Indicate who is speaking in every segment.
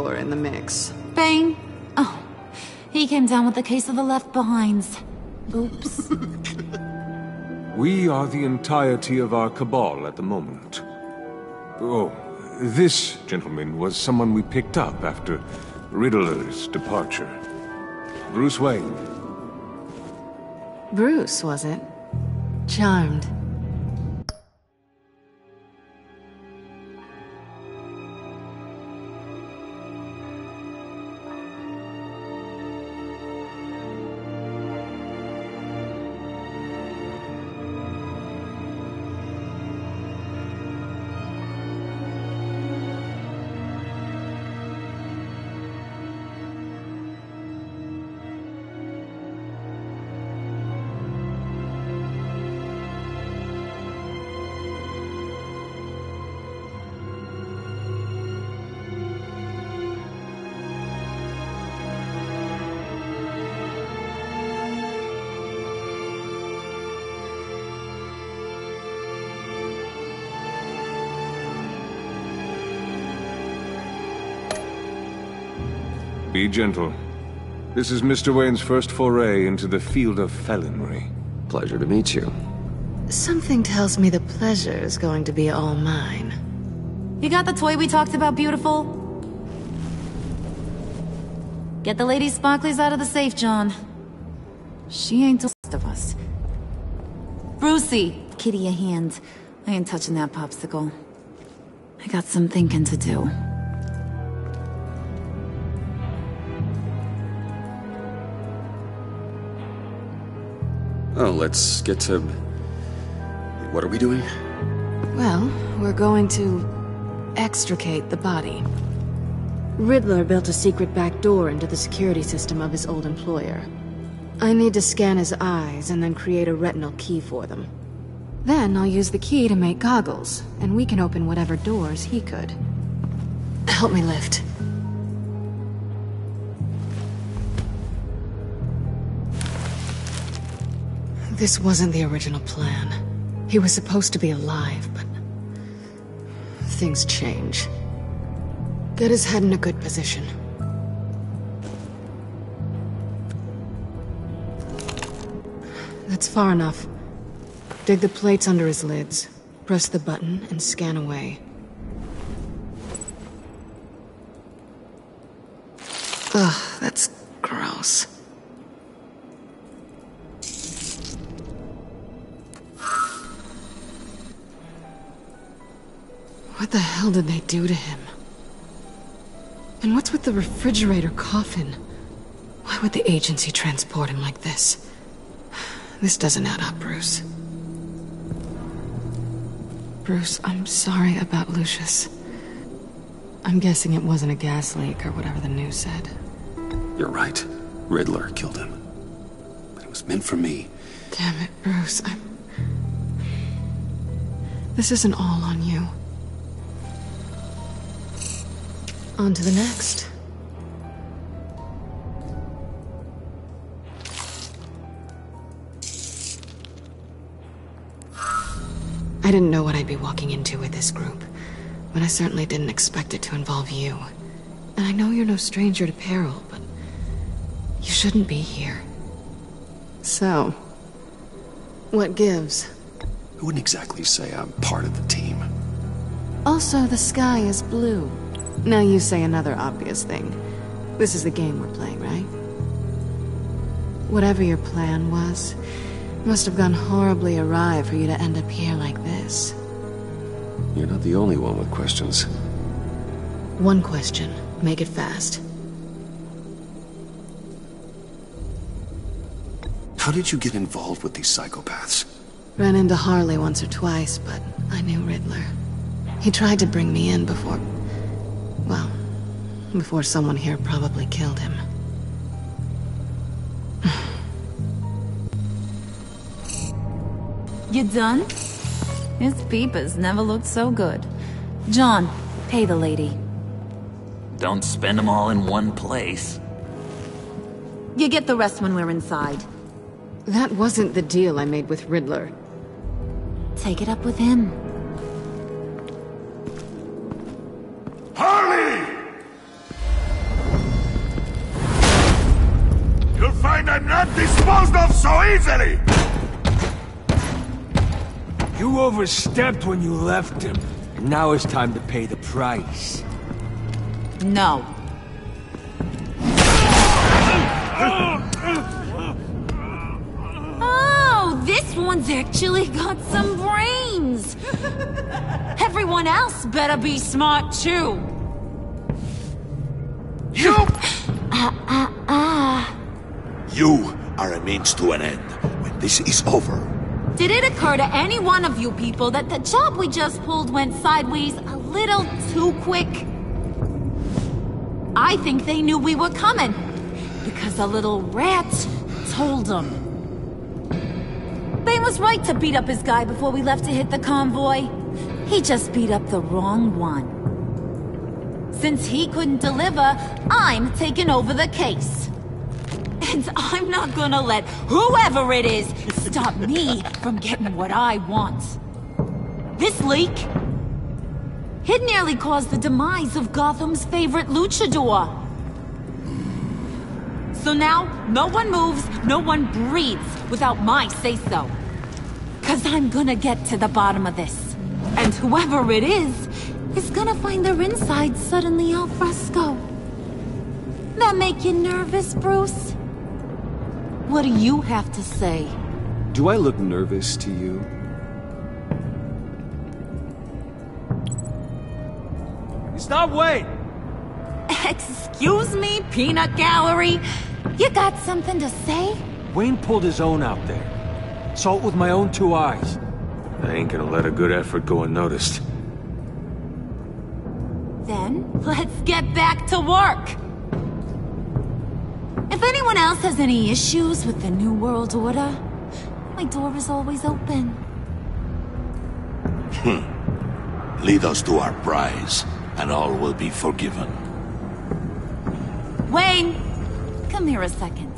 Speaker 1: Riddler in the mix.
Speaker 2: Bane? Oh, he came down with the case of the Left Behinds. Oops.
Speaker 3: We are the entirety of our cabal at the moment. Oh, this gentleman was someone we picked up after Riddler's departure. Bruce Wayne.
Speaker 1: Bruce, was it? Charmed.
Speaker 3: Be gentle. This is Mr. Wayne's first foray into the field of felonry.
Speaker 4: Pleasure to meet you.
Speaker 1: Something tells me the pleasure is going to be all mine.
Speaker 2: You got the toy we talked about, beautiful? Get the lady sparklies out of the safe, John. She ain't the rest of us. Brucey, kitty a hand. I ain't touching that popsicle. I got some thinking to do.
Speaker 4: Oh, let's get to... What are we doing?
Speaker 1: Well, we're going to extricate the body. Riddler built a secret back door into the security system of his old employer. I need to scan his eyes and then create a retinal key for them. Then I'll use the key to make goggles, and we can open whatever doors he could. Help me lift. This wasn't the original plan. He was supposed to be alive, but... things change. Get his head in a good position. That's far enough. Dig the plates under his lids. Press the button and scan away. Ugh, that's gross. What the hell did they do to him? And what's with the refrigerator coffin? Why would the agency transport him like this? This doesn't add up, Bruce. Bruce, I'm sorry about Lucius. I'm guessing it wasn't a gas leak or whatever the news said.
Speaker 4: You're right. Riddler killed him. But it was meant for me.
Speaker 1: Damn it, Bruce. This isn't all on you. On to the next. I didn't know what I'd be walking into with this group, but I certainly didn't expect it to involve you. And I know you're no stranger to peril, but you shouldn't be here. So, what gives?
Speaker 4: I wouldn't exactly say I'm part of the team.
Speaker 1: Also, the sky is blue. Now you say another obvious thing. This is the game we're playing, right? Whatever your plan was, it must have gone horribly awry for you to end up here like this.
Speaker 4: You're not the only one with questions.
Speaker 1: One question. Make it fast.
Speaker 4: How did you get involved with these psychopaths?
Speaker 1: Ran into Harley once or twice, but I knew Riddler. He tried to bring me in before... well, before someone here probably killed him.
Speaker 2: You done? His peepers never looked so good. John, pay the lady.
Speaker 5: Don't spend them all in one place.
Speaker 2: You get the rest when we're inside.
Speaker 1: That wasn't the deal I made with Riddler.
Speaker 2: Take it up with him.
Speaker 3: Harley!
Speaker 6: not disposed of so easily!
Speaker 7: You overstepped when you left him, and now it's time to pay the price.
Speaker 2: No. Oh, this one's actually got some brains. Everyone else better be smart too.
Speaker 6: You! You are a means to an end. When this is over,
Speaker 2: Did it occur to any one of you people that the job we just pulled went sideways a little too quick? I think they knew we were coming, because a little rat told them. Bane was right to beat up his guy before we left to hit the convoy. He just beat up the wrong one. Since he couldn't deliver, I'm taking over the case. And I'm not gonna let whoever it is stop me from getting what I want. This leak, it nearly caused the demise of Gotham's favorite luchador. So now, no one moves, no one breathes without my say-so. 'Cause I'm gonna get to the bottom of this. And whoever it is gonna find their insides suddenly al fresco. That make you nervous, Bruce? What do you have to say?
Speaker 4: Do I look nervous to you?
Speaker 7: Stop waiting!
Speaker 2: Excuse me, peanut gallery? You got something to say?
Speaker 7: Wayne pulled his own out there. Saw it with my own 2 eyes.
Speaker 3: I ain't gonna let a good effort go unnoticed.
Speaker 2: Then, let's get back to work. If anyone else has any issues with the New World Order, my door is always open.
Speaker 6: lead us to our prize, and all will be forgiven.
Speaker 2: Wayne, come here a second.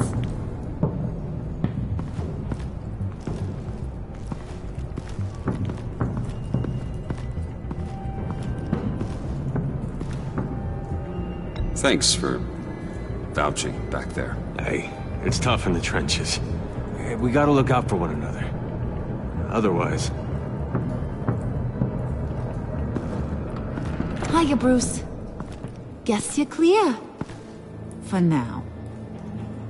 Speaker 4: Thanks for vouching back there.
Speaker 3: Hey, it's tough in the trenches. We gotta look out for one another. Otherwise...
Speaker 2: Hiya, Bruce. Guess you're clear. For now.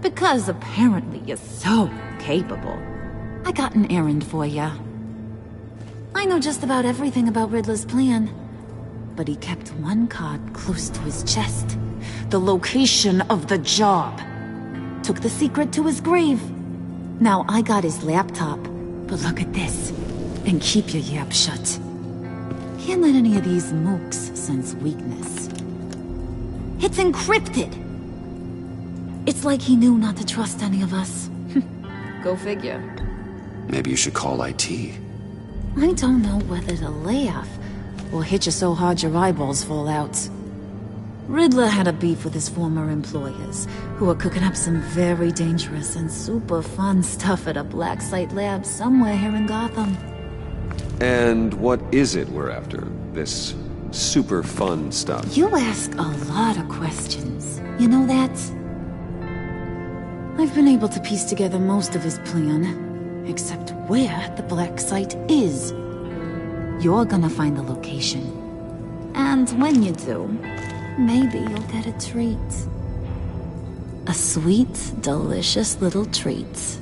Speaker 2: Because apparently you're so capable. I got an errand for ya. I know just about everything about Riddler's plan. But he kept one card close to his chest. The location of the job. Took the secret to his grave. Now I got his laptop. But look at this. And keep your yap shut. Can't let any of these mooks sense weakness. It's encrypted. It's like he knew not to trust any of us. Go figure.
Speaker 4: Maybe you should call IT.
Speaker 2: I don't know whether to laugh or hit you so hard your eyeballs fall out. Riddler had a beef with his former employers, who were cooking up some very dangerous and super fun stuff at a black site lab somewhere here in Gotham.
Speaker 4: And what is it we're after? This super fun stuff?
Speaker 2: You ask a lot of questions. You know that? I've been able to piece together most of his plan, except where the black site is. You're gonna find the location. And when you do, maybe you'll get a treat. A sweet, delicious little treat.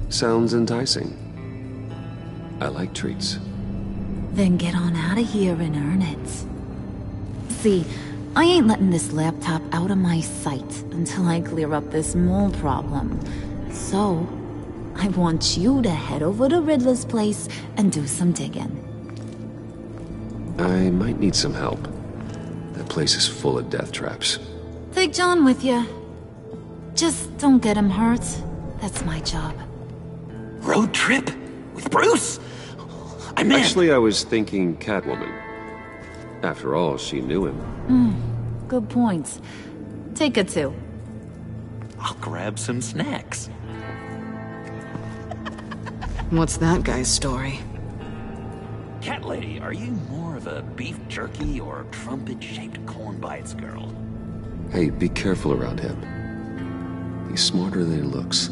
Speaker 4: Sounds enticing. I like treats.
Speaker 2: Then get on out of here and earn it. See, I ain't letting this laptop out of my sight until I clear up this mole problem. So, I want you to head over to Riddler's place and do some digging.
Speaker 4: I might need some help. That place is full of death traps.
Speaker 2: Take John with you. Just don't get him hurt. That's my job.
Speaker 5: Road trip? With Bruce? I'm in.
Speaker 4: Actually, I was thinking Catwoman. After all, she knew him.
Speaker 2: Good point. Take her too.
Speaker 5: I'll grab some snacks.
Speaker 1: What's that guy's story?
Speaker 5: Cat lady, are you more of a beef jerky or trumpet-shaped corn bites girl?
Speaker 4: Hey, be careful around him. He's smarter than he looks.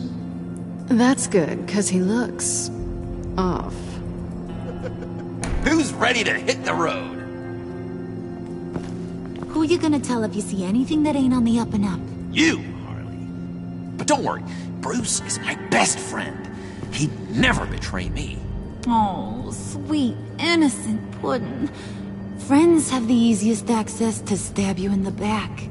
Speaker 1: That's good, because he looks... off.
Speaker 5: Who's ready to hit the road?
Speaker 2: Who you gonna tell if you see anything that ain't on the up and up?
Speaker 5: You, Harley. But don't worry, Bruce is my best friend. He'd never betray me.
Speaker 2: Oh, sweet, innocent puddin'. Friends have the easiest access to stab you in the back.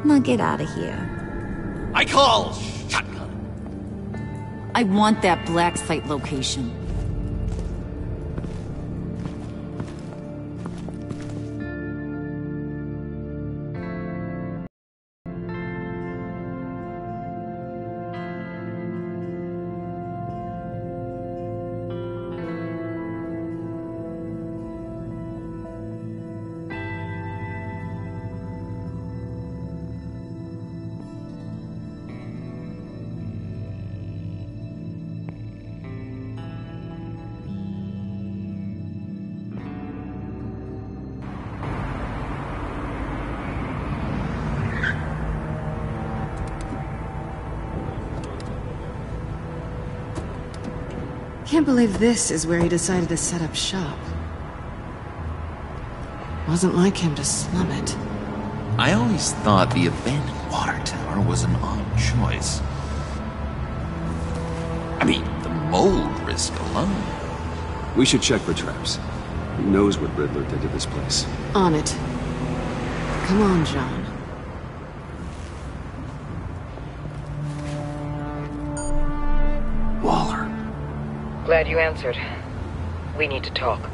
Speaker 2: Now get out of here.
Speaker 5: I call shotgun.
Speaker 2: I want that black site location.
Speaker 1: Can't believe this is where he decided to set up shop. Wasn't like him to slum it.
Speaker 5: I always thought the abandoned water tower was an odd choice. I mean, the mold risk alone.
Speaker 4: We should check for traps. Who knows what Riddler did to this place?
Speaker 1: On it. Come on, John.
Speaker 4: Waller.
Speaker 8: Glad you answered. We need to talk.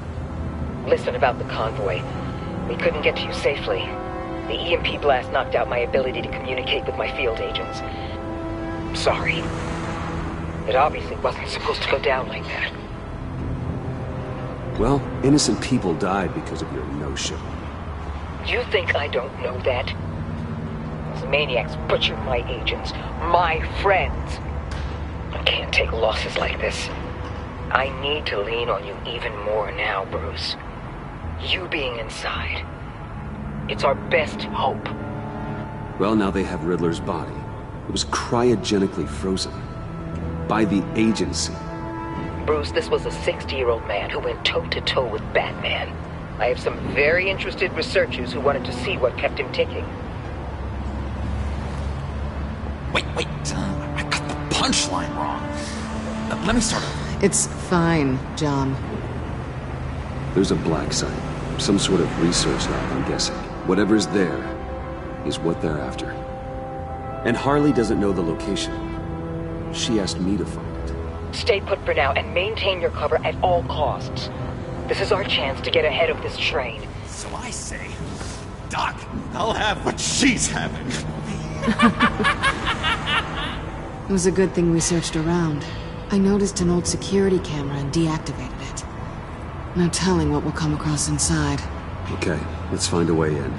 Speaker 8: Listen about the convoy. We couldn't get to you safely. The EMP blast knocked out my ability to communicate with my field agents. Sorry. It obviously wasn't supposed to go down like that.
Speaker 4: Well, innocent people died because of your no-show.
Speaker 8: You think I don't know that? Those maniacs butchered my agents, my friends. I can't take losses like this. I need to lean on you even more now, Bruce. You being inside. It's our best hope.
Speaker 4: Well, now they have Riddler's body. It was cryogenically frozen. By the agency.
Speaker 8: Bruce, this was a 60-year-old man who went toe-to-toe with Batman. I have some very interested researchers who wanted to see what kept him ticking.
Speaker 5: Wait, I got the punchline wrong. Let me start over.
Speaker 1: It's fine, John.
Speaker 4: There's a black site. Some sort of research lab, I'm guessing. Whatever's there is what they're after. And Harley doesn't know the location. She asked me to find it.
Speaker 8: Stay put for now and maintain your cover at all costs. This is our chance to get ahead of this train.
Speaker 5: So I say, Doc, I'll have what she's having.
Speaker 1: It was a good thing we searched around. I noticed an old security camera and deactivated it. No telling what we'll come across inside.
Speaker 4: Okay, let's find a way in.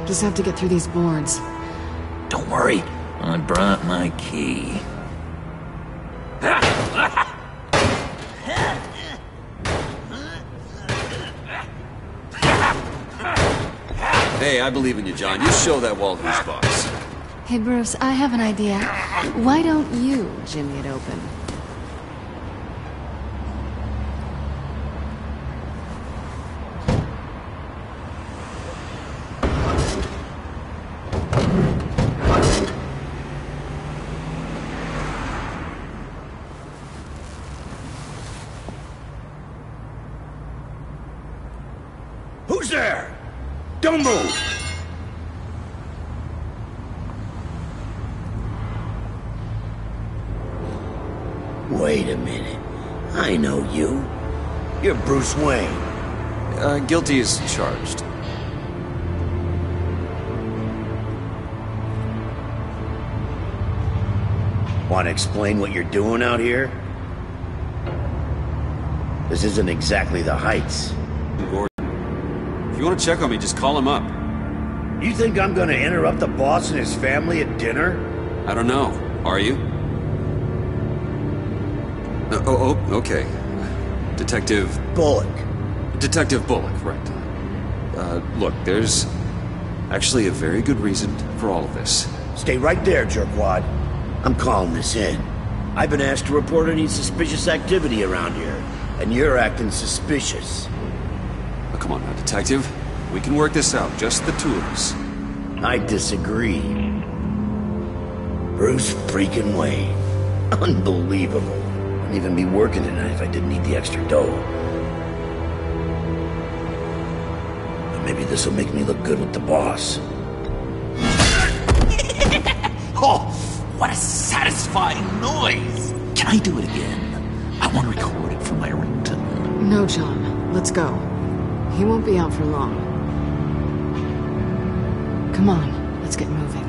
Speaker 1: Just have to get through these boards.
Speaker 5: Don't worry, I brought my key.
Speaker 4: Hey, I believe in you, John. You show that wall who's boss.
Speaker 1: Hey, Bruce, I have an idea. Why don't you jimmy it open?
Speaker 7: Who's there? Don't move! Wait a minute. I know you. You're Bruce Wayne.
Speaker 4: Guilty as charged.
Speaker 7: Want to explain what you're doing out here? This isn't exactly the Heights.
Speaker 4: Gordon. If you want to check on me, just call him up.
Speaker 7: You think I'm gonna interrupt the boss and his family at dinner?
Speaker 4: I don't know. Are you? Okay. Detective...
Speaker 7: Bullock.
Speaker 4: Detective Bullock, right. Look, there's actually a very good reason for all of this.
Speaker 9: Stay right there, jerkwad. I'm calling this in. I've been asked to report any suspicious activity around here, and you're acting suspicious.
Speaker 4: Oh, come on now, Detective. We can work this out, just the two of us.
Speaker 9: I disagree. Bruce freaking Wayne. Unbelievable. Wouldn't even be working tonight if I didn't need the extra dough. But maybe this'll make me look good with the boss.
Speaker 5: Oh, what a satisfying noise! Can I do it again? I want to record it for my ringtone.
Speaker 1: No, John. Let's go. He won't be out for long. Come on, let's get moving.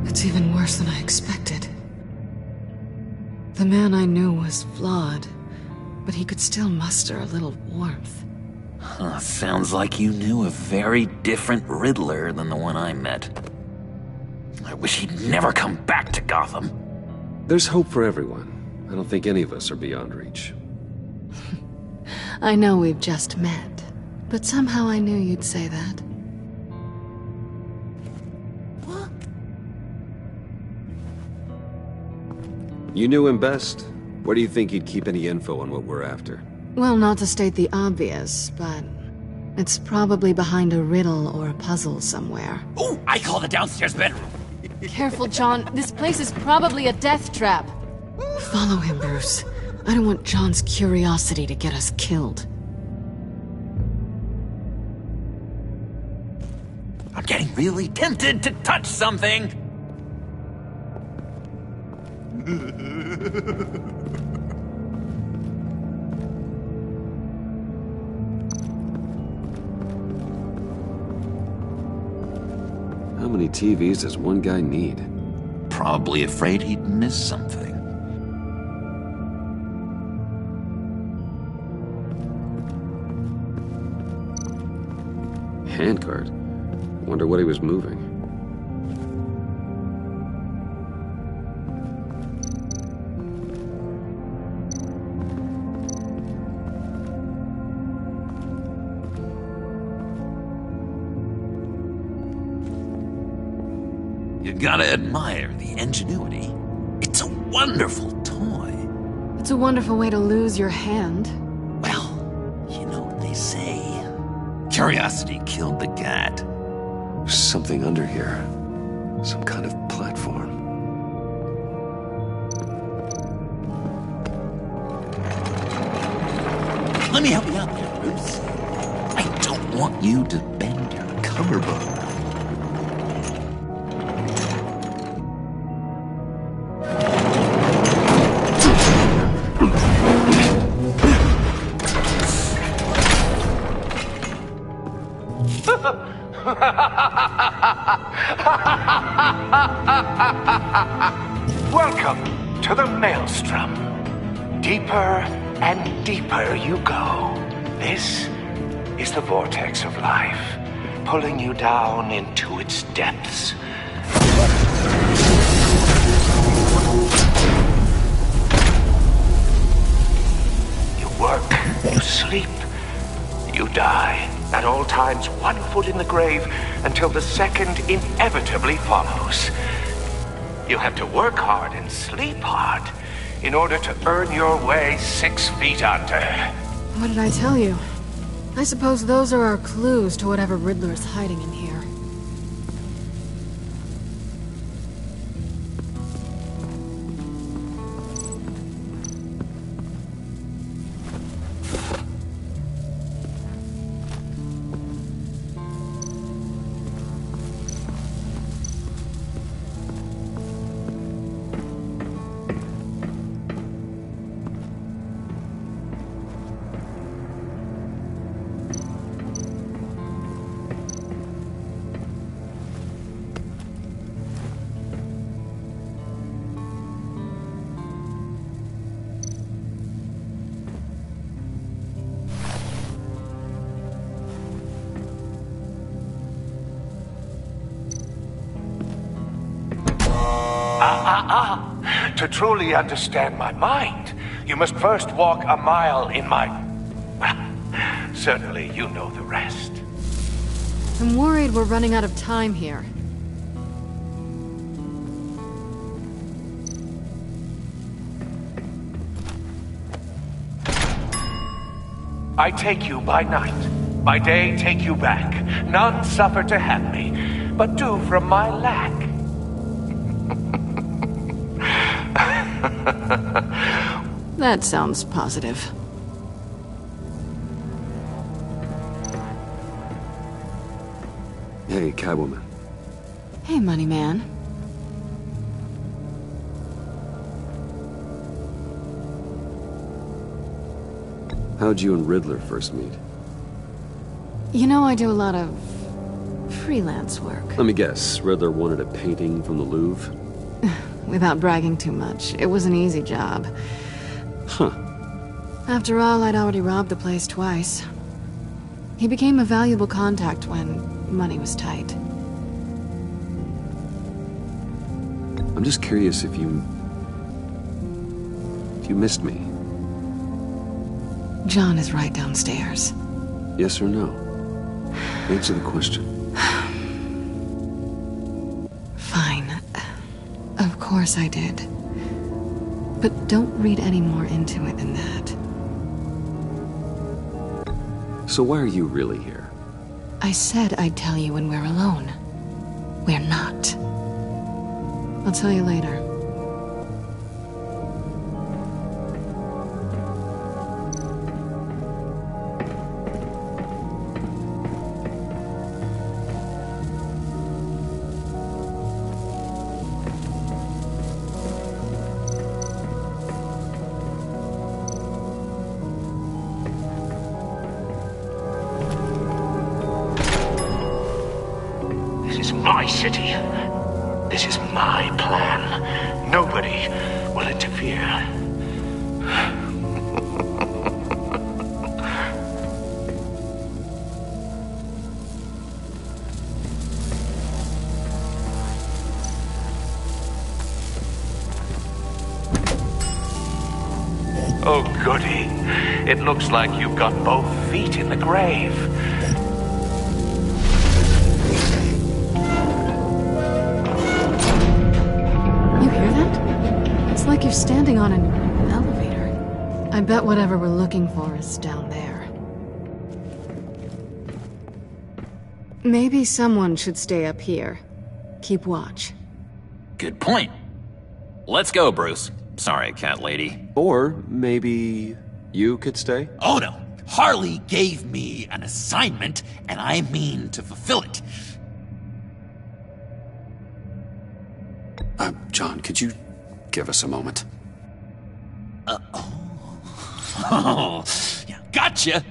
Speaker 1: It's even worse than I expected. The man I knew was flawed, but he could still muster a little warmth.
Speaker 5: Huh, sounds like you knew a very different Riddler than the one I met. I wish he'd never come back to Gotham.
Speaker 4: There's hope for everyone. I don't think any of us are beyond reach.
Speaker 1: I know we've just met, but somehow I knew you'd say that.
Speaker 4: You knew him best. Where do you think he'd keep any info on what we're after?
Speaker 1: Well, not to state the obvious, but it's probably behind a riddle or a puzzle somewhere.
Speaker 5: Oh, I call the downstairs bedroom.
Speaker 1: Careful, John. This place is probably a death trap. Follow him, Bruce. I don't want John's curiosity to get us killed.
Speaker 5: I'm getting really tempted to touch something.
Speaker 4: How many TVs does one guy need?
Speaker 5: Probably afraid he'd miss something.
Speaker 4: Handcart. Wonder what he was moving.
Speaker 5: You gotta admire the ingenuity. It's a wonderful toy.
Speaker 1: It's a wonderful way to lose your hand.
Speaker 5: Well, you know what they say. Curiosity killed the cat.
Speaker 4: There's something under here. Some kind of platform.
Speaker 5: Let me help you out there, Bruce. I don't want you to bend your collarbone.
Speaker 10: Welcome to the Maelstrom. Deeper and deeper you go. This is the vortex of life, pulling you down into its depths. You work, you sleep, you die. At all times, one foot in the grave until the second inevitably follows. You have to work hard and sleep hard in order to earn your way 6 feet under.
Speaker 1: What did I tell you? I suppose those are our clues to whatever Riddler is hiding in here.
Speaker 10: To truly understand my mind, you must first walk a mile in my... Well, certainly you know the rest.
Speaker 1: I'm worried we're running out of time here.
Speaker 10: I take you by night. By day, take you back. None suffer to have me, but do from my lack.
Speaker 1: That sounds positive.
Speaker 4: Hey, Catwoman.
Speaker 1: Hey, Money Man.
Speaker 4: How'd you and Riddler first meet?
Speaker 1: You know, I do a lot of freelance work.
Speaker 4: Let me guess, Riddler wanted a painting from the Louvre?
Speaker 1: Without bragging too much, it was an easy job.
Speaker 4: Huh.
Speaker 1: After all, I'd already robbed the place twice. He became a valuable contact when money was tight.
Speaker 4: I'm just curious if you missed me.
Speaker 1: John is right downstairs.
Speaker 4: Yes or no? Answer the question.
Speaker 1: Fine. Of course I did. But don't read any more into it than that.
Speaker 4: So why are you really here?
Speaker 1: I said I'd tell you when we're alone. We're not. I'll tell you later.
Speaker 10: My city. This is my plan. Nobody will interfere. Oh, goody. It looks like you've got both feet in the grave.
Speaker 1: It's like you're standing on an elevator. I bet whatever we're looking for is down there. Maybe someone should stay up here. Keep watch.
Speaker 5: Good point. Let's go, Bruce. Sorry, cat lady.
Speaker 4: Or maybe you could stay?
Speaker 11: Oh no. Harley gave me an assignment, and I mean to fulfill it.
Speaker 4: John, could you give us a moment?
Speaker 11: Oh, yeah, gotcha!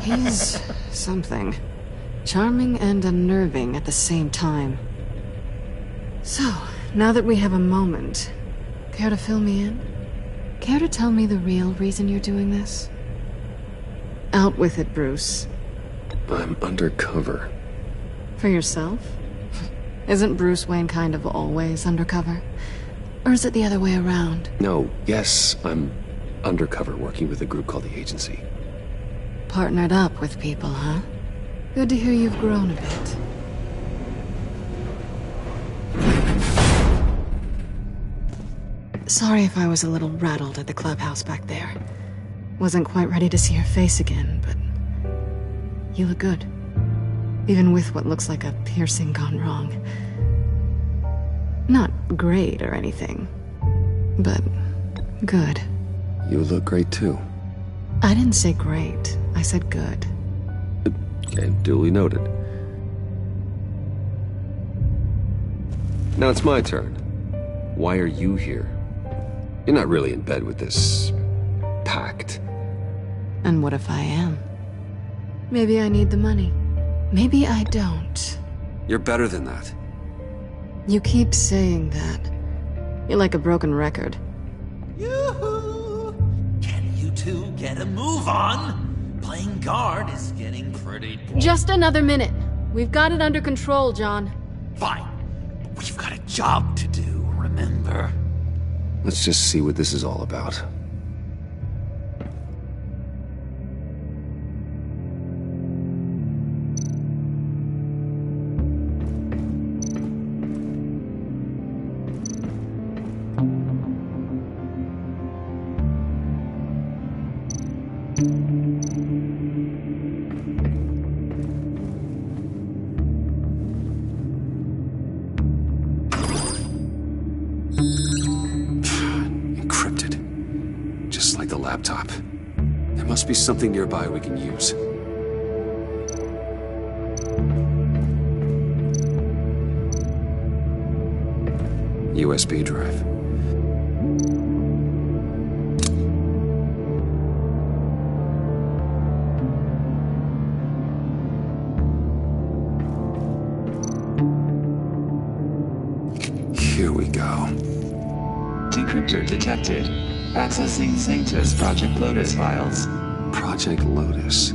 Speaker 1: He's something. Charming and unnerving at the same time. So, now that we have a moment, care to fill me in? Care to tell me the real reason you're doing this? Out with it, Bruce.
Speaker 4: I'm undercover.
Speaker 1: For yourself? Isn't Bruce Wayne kind of always undercover? Or is it the other way around?
Speaker 4: No, yes, I'm undercover working with a group called the Agency.
Speaker 1: Partnered up with people, huh? Good to hear you've grown a bit. Sorry if I was a little rattled at the clubhouse back there. Wasn't quite ready to see your face again, but... you look good. Even with what looks like a piercing gone wrong. Not great or anything, but good.
Speaker 4: You look great too.
Speaker 1: I didn't say great. I said good.
Speaker 4: Okay, duly noted. Now it's my turn. Why are you here? You're not really in bed with this... pact.
Speaker 1: And what if I am? Maybe I need the money. Maybe I don't.
Speaker 4: You're better than that.
Speaker 1: You keep saying that. You're like a broken record.
Speaker 11: Yoo-hoo! two get a move on? Playing guard is getting pretty boring.
Speaker 1: Just another minute. We've got it under control, John.
Speaker 11: Fine. But we've got a job to do, remember?
Speaker 4: Let's just see what this is all about. Encrypted. Just like the laptop. There must be something nearby we can use. USB drive. Here we go.
Speaker 12: Decryptor detected. Accessing Sanctus Project Lotus files.
Speaker 4: Project Lotus.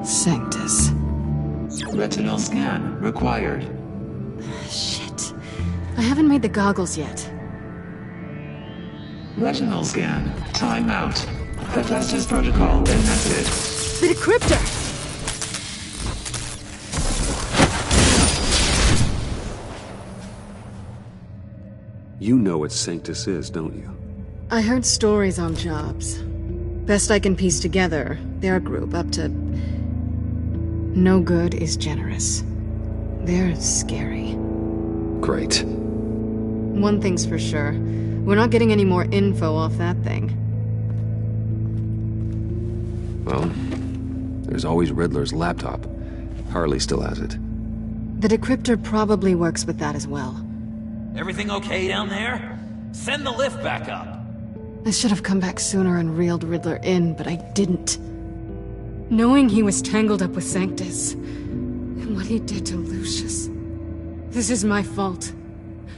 Speaker 1: Sanctus.
Speaker 12: Retinal scan required.
Speaker 1: Shit. I haven't made the goggles yet.
Speaker 12: Retinal scan. Timeout. Hephaestus protocol enacted.
Speaker 1: The decryptor!
Speaker 4: You know what Sanctus is, don't you?
Speaker 1: I heard stories on jobs. Best I can piece together, their group up to... No good is generous. They're scary.
Speaker 4: Great.
Speaker 1: One thing's for sure. We're not getting any more info off that thing.
Speaker 4: Well, there's always Riddler's laptop. Harley still has it.
Speaker 1: The decryptor probably works with that as well.
Speaker 11: Everything okay down there? Send the lift back up.
Speaker 1: I should have come back sooner and reeled Riddler in, but I didn't. Knowing he was tangled up with Sanctus, and what he did to Lucius. This is my fault.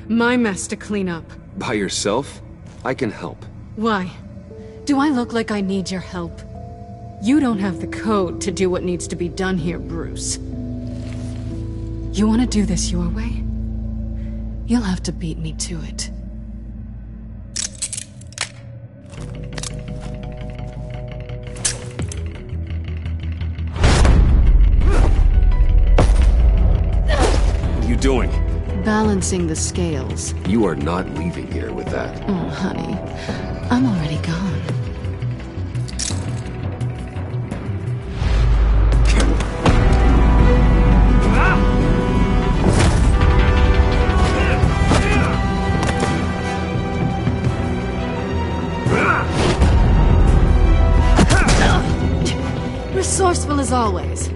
Speaker 1: My mess to clean up.
Speaker 4: By yourself? I can help.
Speaker 1: Why? Do I look like I need your help? You don't have the code to do what needs to be done here, Bruce. You want to do this your way? You'll have to beat me to it.
Speaker 4: What are you doing?
Speaker 1: Balancing the scales.
Speaker 4: You are not leaving here with that.
Speaker 1: Oh, honey. I'm already gone. Resourceful as always.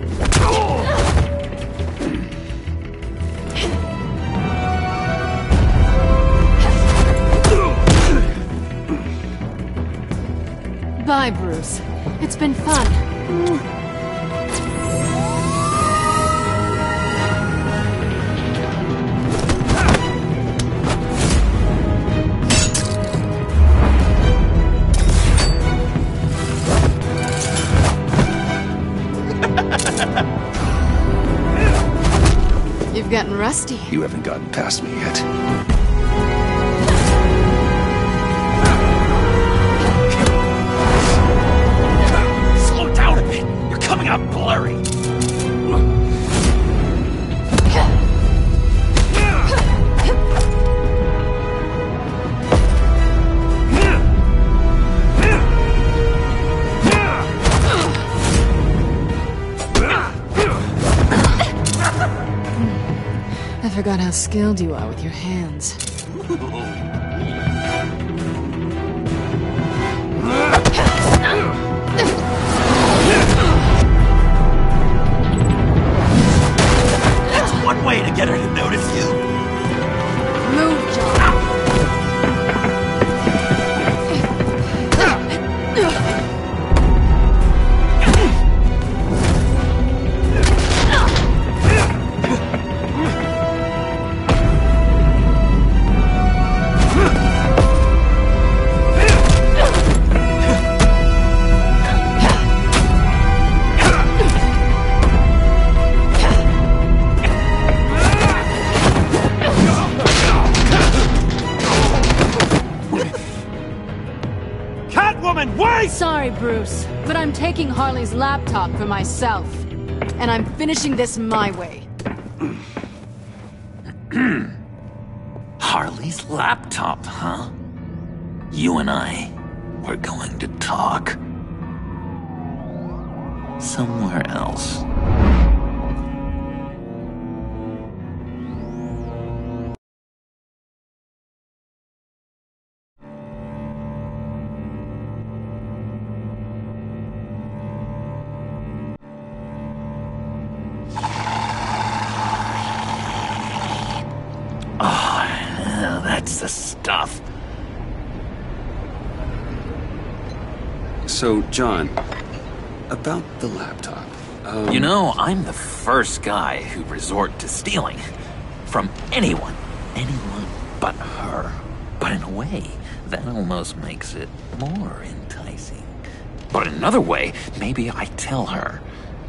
Speaker 1: Bye, Bruce. It's been fun. You've gotten rusty.
Speaker 4: You haven't gotten past me yet.
Speaker 11: Slow down a bit. You're coming out blurry.
Speaker 1: I forgot how skilled you are with your hands.
Speaker 11: That's one way to get her to notice you.
Speaker 1: Move, John. Sorry, Bruce, but I'm taking Harley's laptop for myself. And I'm finishing this my way.
Speaker 5: Harley's laptop, huh? You and I, we're going to talk. Somewhere else. Oh, that's the stuff.
Speaker 4: So, John, about the laptop.
Speaker 5: You know, I'm the first guy who'd resort to stealing. From anyone. Anyone but her. But in a way, that almost makes it more enticing. But in another way, maybe I tell her,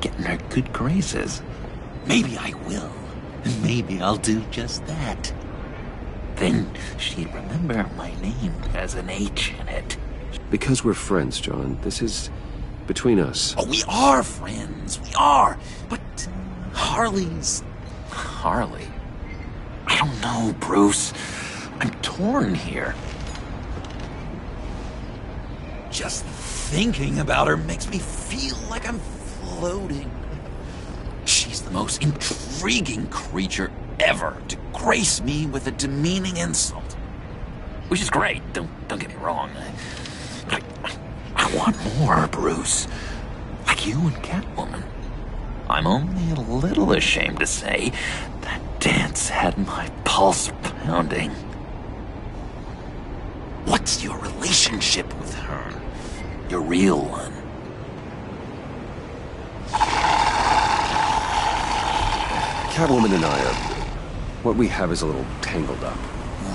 Speaker 5: get in her good graces.
Speaker 11: Maybe I will. Maybe I'll do just that.
Speaker 5: Then she'd remember my name has an H in it.
Speaker 4: Because we're friends, John. This is between us.
Speaker 11: Oh, we are friends. We are. But Harley's...
Speaker 5: Harley? I don't know, Bruce. I'm torn here.
Speaker 11: Just thinking about her makes me feel like I'm floating. She's the most intriguing creature ever to grace me with a demeaning insult.
Speaker 5: Which is great, don't get me wrong. I want more, Bruce. Like you and Catwoman. I'm only a little ashamed to say that dance had my pulse pounding.
Speaker 11: What's your relationship with her?
Speaker 5: Your real one.
Speaker 4: Catwoman and I are... what we have is a little tangled up.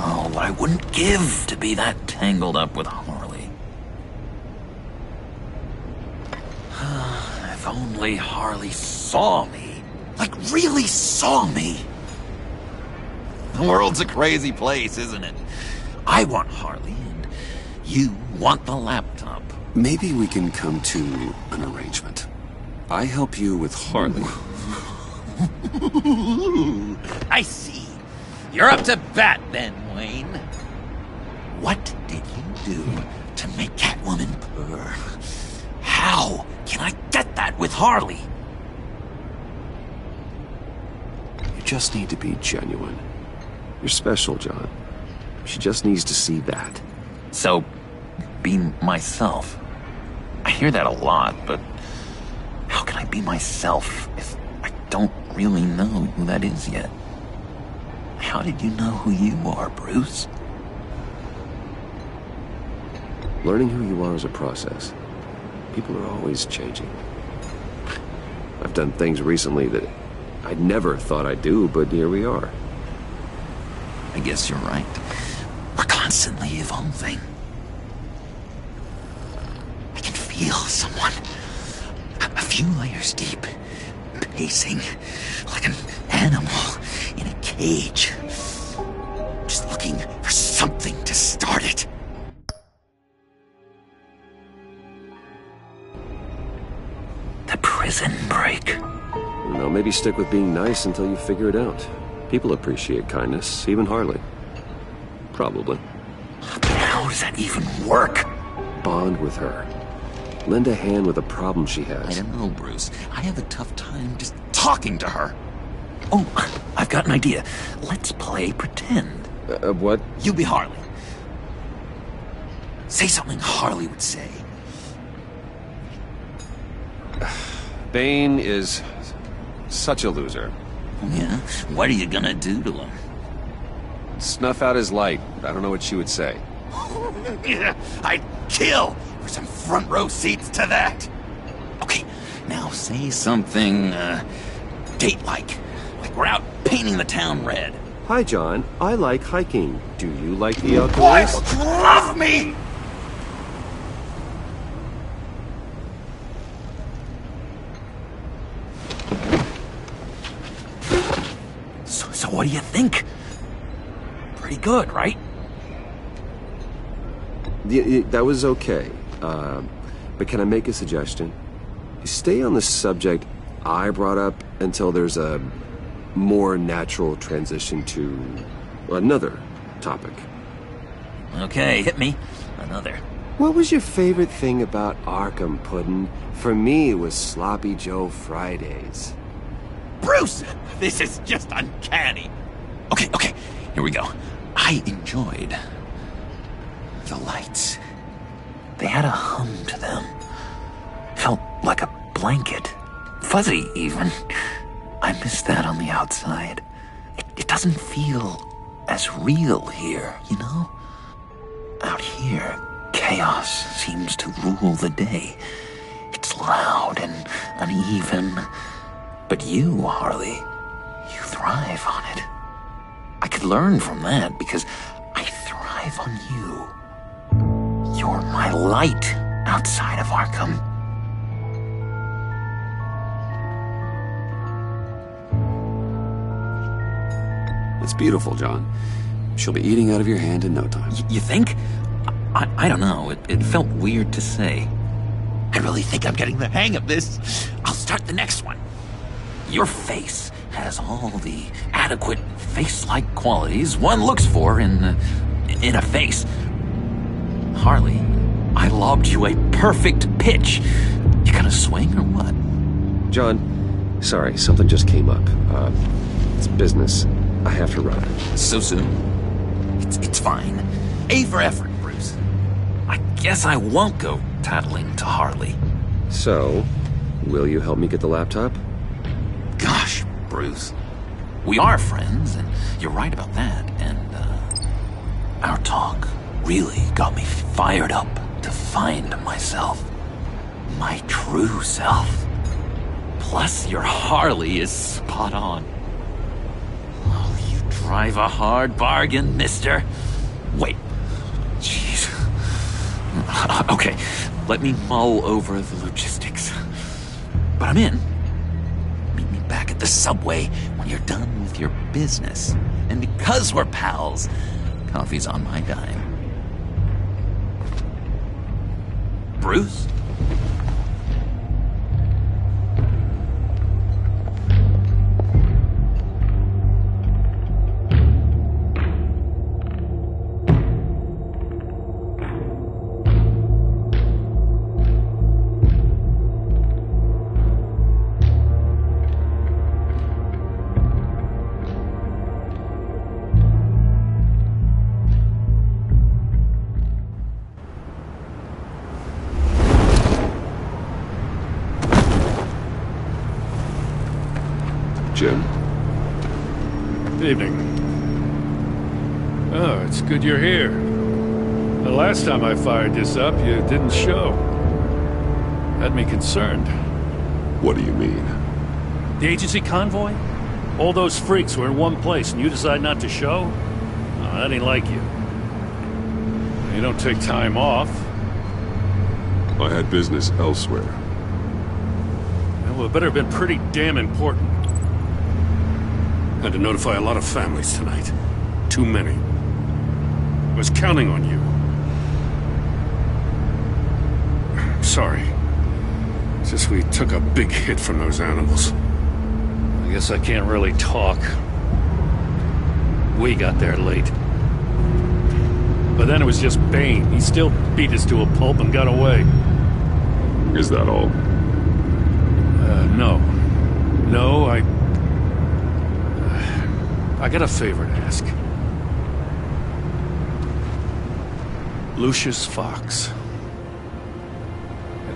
Speaker 5: Oh, what I wouldn't give to be that tangled up with Harley. If only Harley saw me.
Speaker 11: Like, really saw me. The world's a crazy place, isn't it? I want Harley, and you want the laptop.
Speaker 4: Maybe we can come to an arrangement. I help you with Harley.
Speaker 11: I see. You're up to bat then, Wayne. What did you do to make Catwoman purr? How can I get that with Harley?
Speaker 4: You just need to be genuine. You're special, John. She just needs to see that.
Speaker 5: So, be myself. I hear that a lot, but how can I be myself if I don't really know who that is yet? How did you know who you are, Bruce?
Speaker 4: Learning who you are is a process. People are always changing. I've done things recently that I never thought I'd do, but here we are.
Speaker 11: I guess you're right. We're constantly evolving. I can feel someone a few layers deep, pacing like an animal in a cage, just looking for something to start it.
Speaker 5: The prison break.
Speaker 4: You know, maybe stick with being nice until you figure it out. People appreciate kindness, even Harley. Probably.
Speaker 5: How does that even work?
Speaker 4: Bond with her. Lend a hand with a problem she has.
Speaker 11: I don't know, Bruce. I have a tough time just talking to her.
Speaker 5: Oh, I've got an idea. Let's play pretend.
Speaker 4: What?
Speaker 11: You be Harley. Say something Harley would say.
Speaker 4: Bane is such a loser.
Speaker 11: Yeah? What are you gonna do to him?
Speaker 4: Snuff out his light. I don't know what she would say.
Speaker 11: I'd kill for some front row seats to that. Okay, now say something, date-like. Like we're out painting the town red.
Speaker 4: Hi, John. I like hiking. Do you like the outdoors?
Speaker 11: Boys, love me!
Speaker 5: So what do you think? Pretty good, right?
Speaker 4: Yeah, that was okay. But can I make a suggestion? Stay on the subject I brought up until there's a more natural transition to another topic.
Speaker 5: Okay, hit me. Another.
Speaker 4: What was your favorite thing about Arkham, Puddin'? For me, it was Sloppy Joe Fridays.
Speaker 11: Bruce! This is just uncanny. Okay, here we go. I enjoyed the lights.
Speaker 5: They had a hum to them. Felt like a blanket. Fuzzy, even. I miss that on the outside. It doesn't feel as real here, you know? Out here, chaos seems to rule the day. It's loud and uneven. But you, Harley, you thrive on it. I could learn from that because I thrive on you. You're my light outside of Arkham.
Speaker 4: It's beautiful, John. She'll be eating out of your hand in no time.
Speaker 5: You think? I don't know. It felt weird to say.
Speaker 11: I really think I'm getting the hang of this. I'll start the next one.
Speaker 5: Your face has all the adequate face-like qualities one looks for in a face. Harley, I lobbed you a perfect pitch. You gonna swing or what?
Speaker 4: John, sorry, something just came up. It's business. I have to run.
Speaker 5: So soon? It's fine. A for effort, Bruce. I guess I won't go tattling to Harley.
Speaker 4: So, will you help me get the laptop?
Speaker 5: Gosh, Bruce. We are friends, and you're right about that, and, our talk really got me fired up to find myself. My true self. Plus, your Harley is spot on. Oh, you drive a hard bargain, mister. Wait. Jeez. Okay, let me mull over the logistics. But I'm in. Meet me back at the subway when you're done with your business. And because we're pals, coffee's on my dime. Bruce?
Speaker 3: Jim?
Speaker 13: Good evening. Oh, it's good you're here. The last time I fired this up, you didn't show. Had me concerned.
Speaker 3: What do you mean?
Speaker 13: The agency convoy? All those freaks were in one place and you decide not to show? Oh, that ain't like you. You don't take time off.
Speaker 3: I had business elsewhere.
Speaker 13: Well, it better have been pretty damn important. Had to notify a lot of families tonight. Too many. Was counting on you. Sorry. It's just we took a big hit from those animals. I guess I can't really talk. We got there late. But then it was just Bane. He still beat us to a pulp and got away.
Speaker 3: Is that all?
Speaker 13: No. No, I got a favor to ask. Lucius Fox.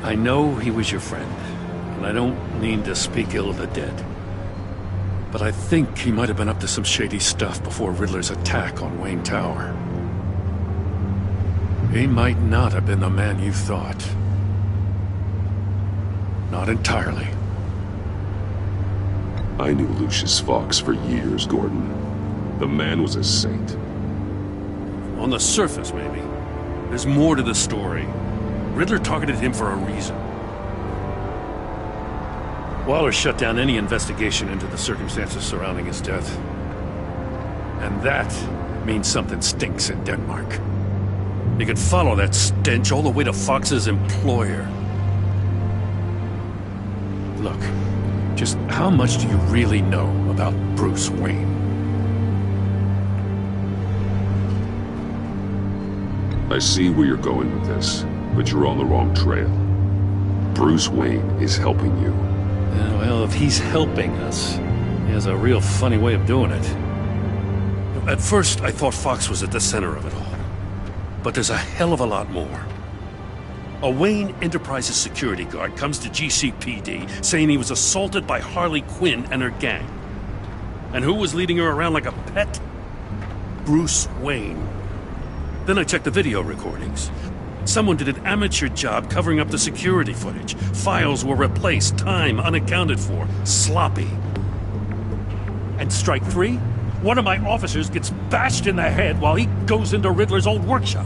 Speaker 13: I know he was your friend, and I don't mean to speak ill of the dead. But I think he might have been up to some shady stuff before Riddler's attack on Wayne Tower. He might not have been the man you thought. Not entirely.
Speaker 3: I knew Lucius Fox for years, Gordon. The man was a saint.
Speaker 13: On the surface, maybe. There's more to the story. Riddler targeted him for a reason. Waller shut down any investigation into the circumstances surrounding his death. And that means something stinks in Denmark. You could follow that stench all the way to Fox's employer. Look, just how much do you really know about Bruce Wayne?
Speaker 14: I see where you're going with this, but you're on the wrong trail. Bruce Wayne is helping you.
Speaker 13: Yeah, well, if he's helping us, he has a real funny way of doing it. At first, I thought Fox was at the center of it all. But there's a hell of a lot more. A Wayne Enterprises security guard comes to GCPD saying he was assaulted by Harley Quinn and her gang. And who was leading her around like a pet? Bruce Wayne. Then I checked the video recordings. Someone did an amateur job covering up the security footage. Files were replaced, time unaccounted for, sloppy. And strike three? One of my officers gets bashed in the head while he goes into Riddler's old workshop.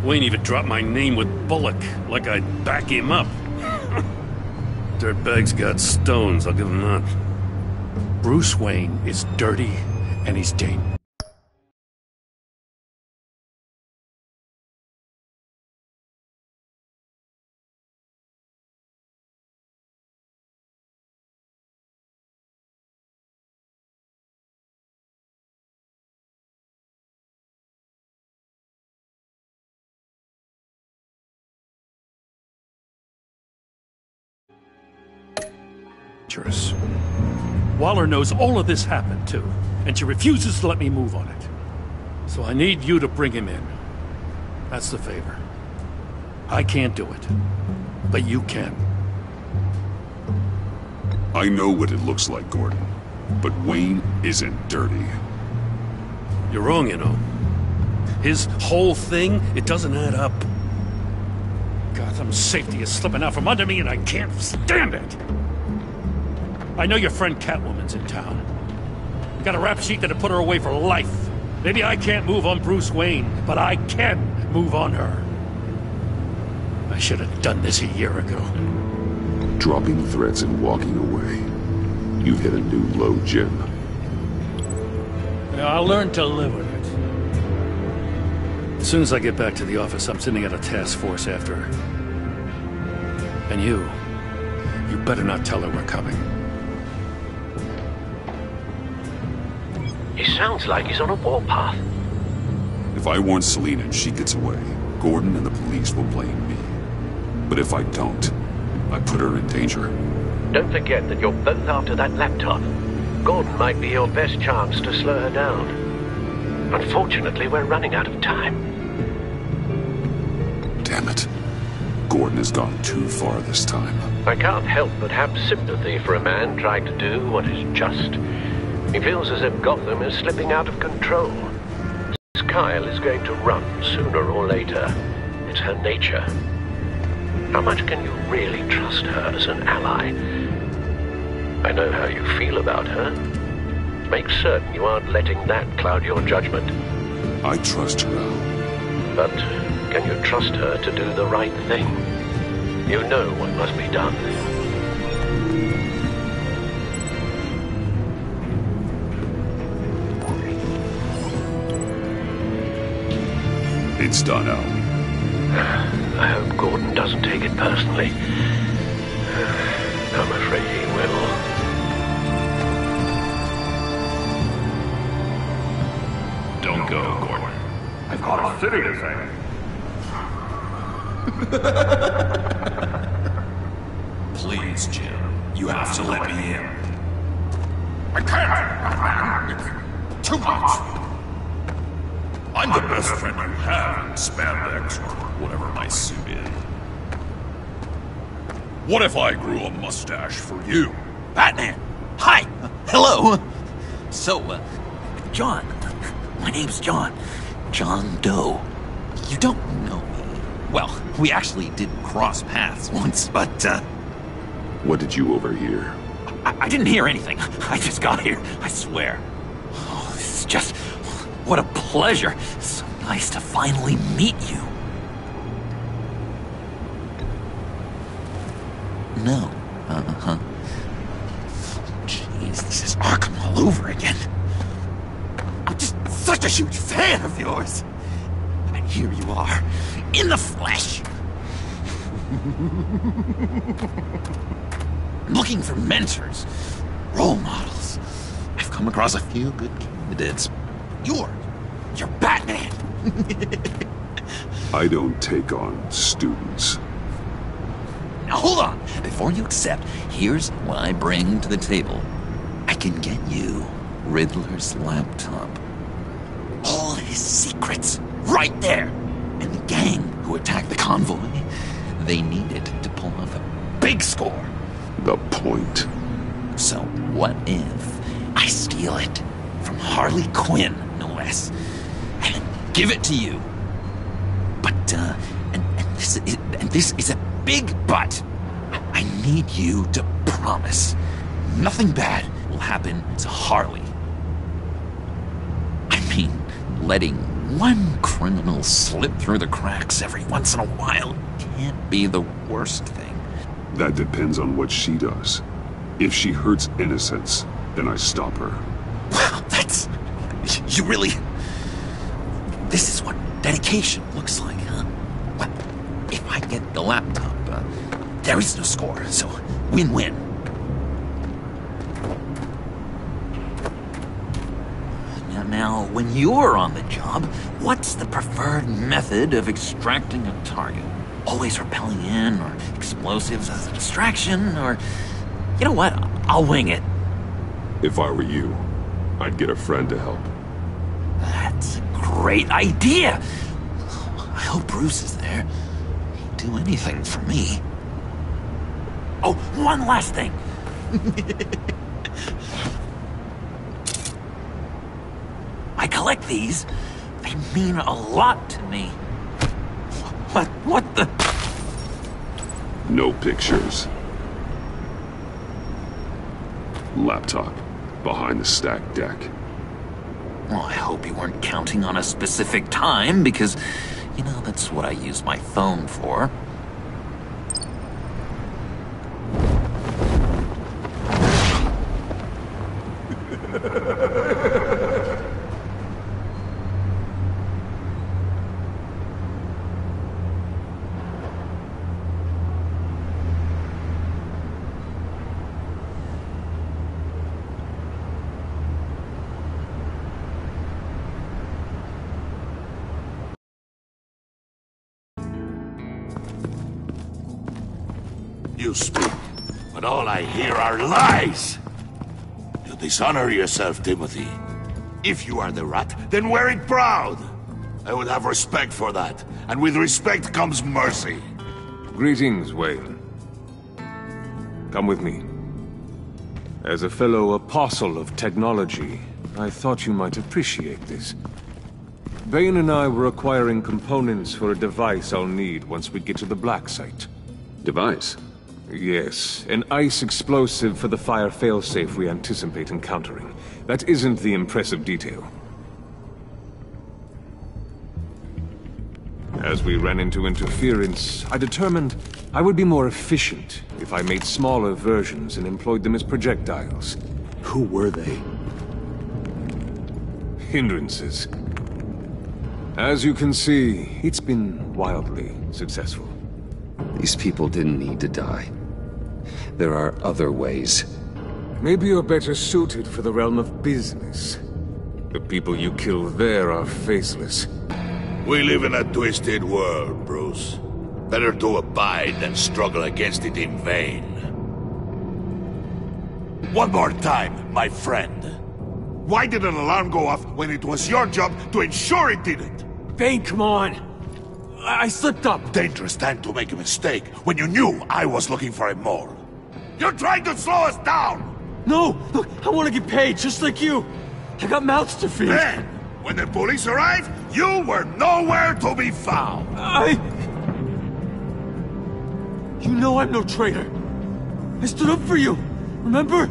Speaker 13: Wayne even dropped my name with Bullock, like I'd back him up. Dirtbag's got stones, I'll give him that. Bruce Wayne is dirty, and he's dangerous. Waller knows all of this happened, too, and she refuses to let me move on it. So I need you to bring him in. That's the favor. I can't do it, but you can.
Speaker 14: I know what it looks like, Gordon, but Wayne isn't dirty.
Speaker 13: You're wrong, you know. His whole thing, it doesn't add up. Gotham's safety is slipping out from under me, and I can't stand it! I know your friend Catwoman's in town. Got a rap sheet that'll put her away for life. Maybe I can't move on Bruce Wayne, but I can move on her. I should have done this a year ago.
Speaker 14: Dropping threats and walking away. You've hit a new low, Jim.
Speaker 13: Yeah, I'll learn to live with it. As soon as I get back to the office, I'm sending out a task force after her. And you better not tell her we're coming.
Speaker 10: He sounds like he's on a warpath.
Speaker 14: If I warn Selina and she gets away, Gordon and the police will blame me. But if I don't, I put her in danger.
Speaker 10: Don't forget that you're both after that laptop. Gordon might be your best chance to slow her down. Unfortunately, we're running out of time.
Speaker 14: Damn it. Gordon has gone too far this time.
Speaker 10: I can't help but have sympathy for a man trying to do what is just. He feels as if Gotham is slipping out of control. Kyle is going to run sooner or later. It's her nature. How much can you really trust her as an ally? I know how you feel about her. Make certain you aren't letting that cloud your judgment.
Speaker 14: I trust her, Al.
Speaker 10: But can you trust her to do the right thing? You know what must be done.
Speaker 14: It's done, Al.
Speaker 10: I hope Gordon doesn't take it personally. I'm afraid he will.
Speaker 15: Don't go, Gordon. I've got a city to save. Please, Jim. You have to let me in. I can't! It's too much! I'm the best friend you have in spandex or whatever my suit is. What if I grew a mustache for you?
Speaker 11: Batman! Hi! Hello! So, John. My name's John. John Doe. You don't know me. Well, we actually did cross paths once, but,
Speaker 14: What did you overhear?
Speaker 11: I didn't hear anything. I just got here, I swear. Oh, this is just... What a pleasure. So nice to finally meet you. No. Uh-huh. Jeez, this is Arkham all over again. I'm just such a huge fan of yours. And here you are, in the flesh.
Speaker 5: I'm looking for mentors, role models. I've come across a few good candidates. You're Batman.
Speaker 14: I don't take on students.
Speaker 5: Now hold on. Before you accept, here's what I bring to the table. I can get you Riddler's laptop. All his secrets, right there. And the gang who attacked the convoy, they needed to pull off a big score.
Speaker 14: The point.
Speaker 5: So what if I steal it from Harley Quinn, no less, and then give it to you? But, and this is a big but. I need you to promise nothing bad will happen to Harley. I mean, letting one criminal slip through the cracks every once in a while can't be the worst thing.
Speaker 14: That depends on what she does. If she hurts innocents, then I stop her.
Speaker 5: Wow, that's... You really... This is what dedication looks like, huh? Well, if I get the laptop, there is no score, so win-win. Now, when you're on the job, what's the preferred method of extracting a target? Always rappelling in, or explosives as a distraction, or... You know what? I'll wing it.
Speaker 14: If I were you, I'd get a friend to help.
Speaker 5: That's a great idea! I hope Bruce is there. He'd do anything for me. Oh, one last thing. I collect these. They mean a lot to me. What the...
Speaker 14: No pictures. Laptop. Behind the stacked deck.
Speaker 5: Well, I hope you weren't counting on a specific time, because, you know, that's what I use my phone for.
Speaker 6: You speak, but all I hear are lies! You dishonor yourself, Timothy. If you are the rat, then wear it proud! I would have respect for that, and with respect comes mercy.
Speaker 3: Greetings, Wayne. Come with me. As a fellow apostle of technology, I thought you might appreciate this. Bane and I were acquiring components for a device I'll need once we get to the Black Site.
Speaker 4: Device?
Speaker 3: Yes, an ice explosive for the fire failsafe we anticipate encountering. That isn't the impressive detail. As we ran into interference, I determined I would be more efficient if I made smaller versions and employed them as projectiles.
Speaker 4: Who were they?
Speaker 3: Hindrances. As you can see, it's been wildly successful.
Speaker 4: These people didn't need to die. There are other ways.
Speaker 3: Maybe you're better suited for the realm of business. The people you kill there are faceless.
Speaker 6: We live in a twisted world, Bruce. Better to abide than struggle against it in vain. One more time, my friend. Why did an alarm go off when it was your job to ensure it didn't?
Speaker 7: Bane, come on! I slipped up!
Speaker 6: Dangerous time to make a mistake when you knew I was looking for a mole. You're trying to slow us down!
Speaker 7: No! Look, I want to get paid, just like you! I got mouths to feed!
Speaker 6: Then, when the police arrived, you were nowhere to be found!
Speaker 7: You know I'm no traitor! I stood up for you, remember?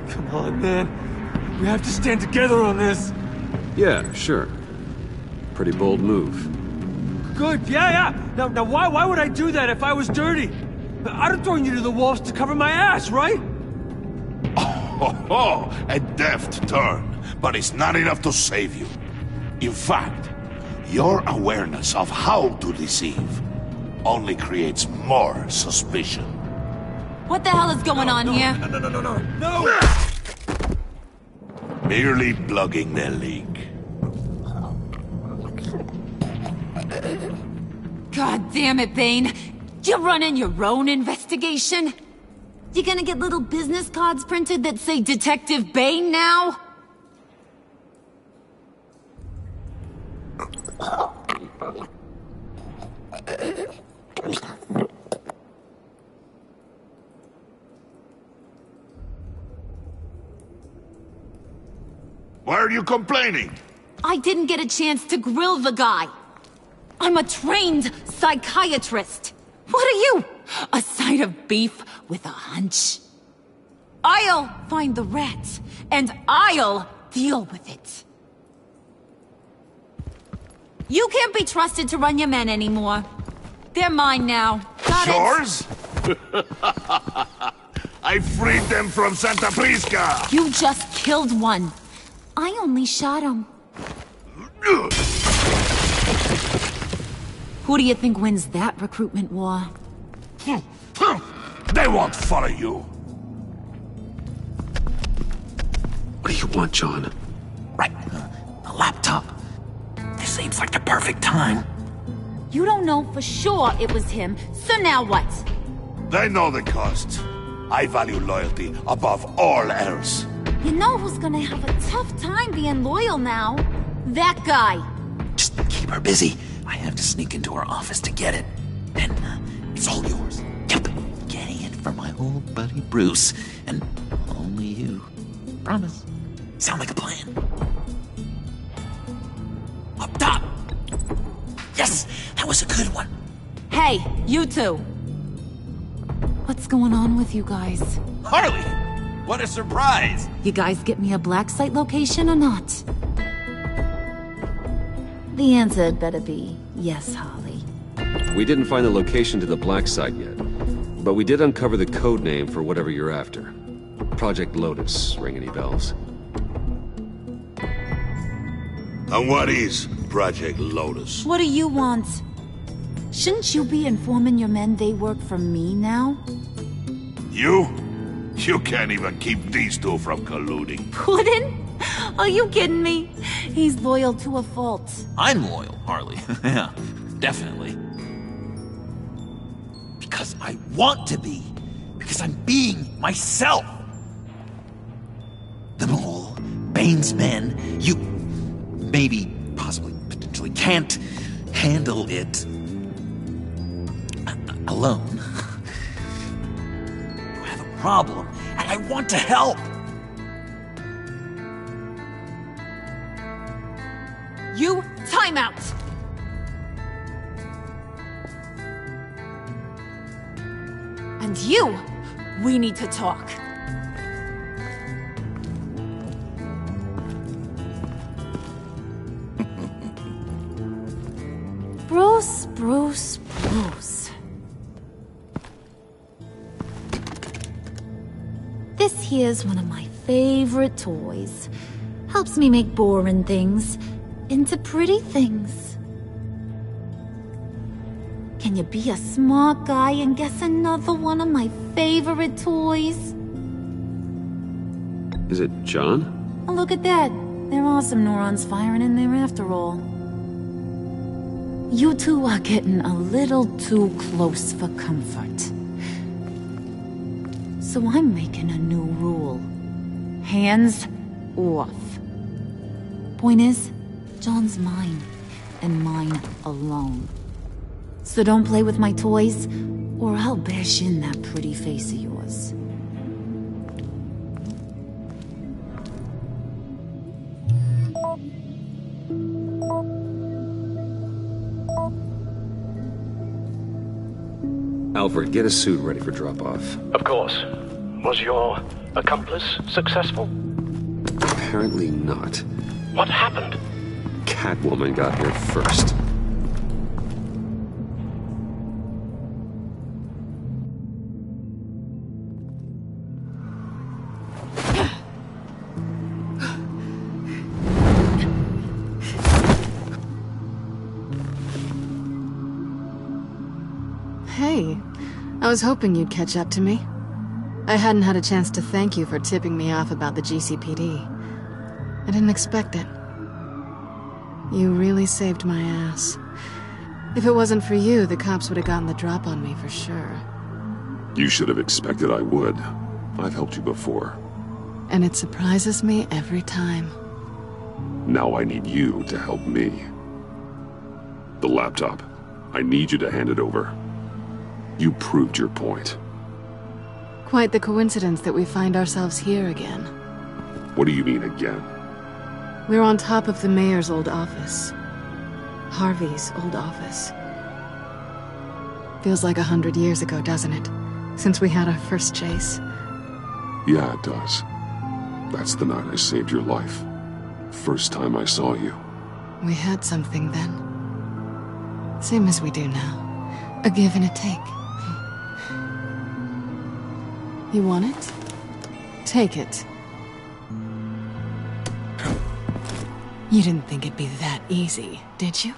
Speaker 7: Come on, man. We have to stand together on this!
Speaker 4: Yeah, sure. Pretty bold move.
Speaker 7: Good, yeah. Now why would I do that if I was dirty? I'd have thrown you to the wolves to cover my ass, right?
Speaker 6: Oh, a deft turn, but it's not enough to save you. In fact, your awareness of how to deceive only creates more suspicion.
Speaker 2: What the hell is going on here?
Speaker 6: No! Merely plugging the leak.
Speaker 2: God damn it, Bane. You running your own investigation? You gonna get little business cards printed that say Detective Bane now?
Speaker 6: Why are you complaining?
Speaker 2: I didn't get a chance to grill the guy. I'm a trained psychiatrist. What are you? A side of beef with a hunch? I'll find the rats, and I'll deal with it. You can't be trusted to run your men anymore. They're mine now. Got it?
Speaker 6: Yours? I freed them from Santa Prisca!
Speaker 2: You just killed one. I only shot him. Who do you think wins that recruitment war?
Speaker 6: They won't follow you.
Speaker 4: What do you want, John?
Speaker 11: Right. The laptop. This seems like the perfect time.
Speaker 2: You don't know for sure it was him, so now what?
Speaker 6: They know the cost. I value loyalty above all else.
Speaker 2: You know who's gonna have a tough time being loyal now? That guy.
Speaker 11: Just keep her busy. I have to sneak into her office to get it. Then, it's all yours. Yep. Getting it from my old buddy Bruce. And only you. Promise. Sound like a plan? Up top! Yes! That was a good one.
Speaker 2: Hey, you two. What's going on with you guys?
Speaker 15: Harley! What a surprise!
Speaker 2: You guys get me a black site location or not? The answer had better be yes, Harley.
Speaker 4: We didn't find the location to the black site yet, but we did uncover the code name for whatever you're after. Project Lotus. Ring any bells?
Speaker 6: And what is Project Lotus?
Speaker 2: What do you want? Shouldn't you be informing your men they work for me now?
Speaker 6: You? You can't even keep these two from colluding.
Speaker 2: Puddin'? Are you kidding me? He's loyal to a fault.
Speaker 5: I'm loyal, Harley. Yeah, definitely.
Speaker 11: Because I want to be. Because I'm being myself. The Mole, Bane's men, you maybe, possibly, potentially can't handle it alone. You have a problem, and I want to help.
Speaker 2: You, time out! And you, we need to talk. Bruce. This here's one of my favorite toys. Helps me make boring things into pretty things. Can you be a smart guy and guess another one of my favorite toys?
Speaker 4: Is it John?
Speaker 2: Oh, look at that. There are some neurons firing in there after all. You two are getting a little too close for comfort. So I'm making a new rule. Hands off. Point is, John's mine, and mine alone. So don't play with my toys, or I'll bash in that pretty face of yours.
Speaker 4: Alfred, get a suit ready for drop-off.
Speaker 10: Of course. Was your accomplice successful?
Speaker 4: Apparently not.
Speaker 10: What happened?
Speaker 4: Catwoman got here first.
Speaker 1: Hey, I was hoping you'd catch up to me. I hadn't had a chance to thank you for tipping me off about the GCPD. I didn't expect it. You really saved my ass. If it wasn't for you, the cops would have gotten the drop on me for sure.
Speaker 14: You should have expected I would. I've helped you before.
Speaker 1: And it surprises me every time.
Speaker 14: Now I need you to help me. The laptop. I need you to hand it over. You proved your point.
Speaker 1: Quite the coincidence that we find ourselves here again.
Speaker 14: What do you mean again?
Speaker 1: We're on top of the mayor's old office. Harvey's old office. Feels like 100 years ago, doesn't it? Since we had our first chase.
Speaker 14: Yeah, it does. That's the night I saved your life. First time I saw you.
Speaker 1: We had something then. Same as we do now. A give and a take. You want it? Take it. You didn't think it'd be that easy, did you?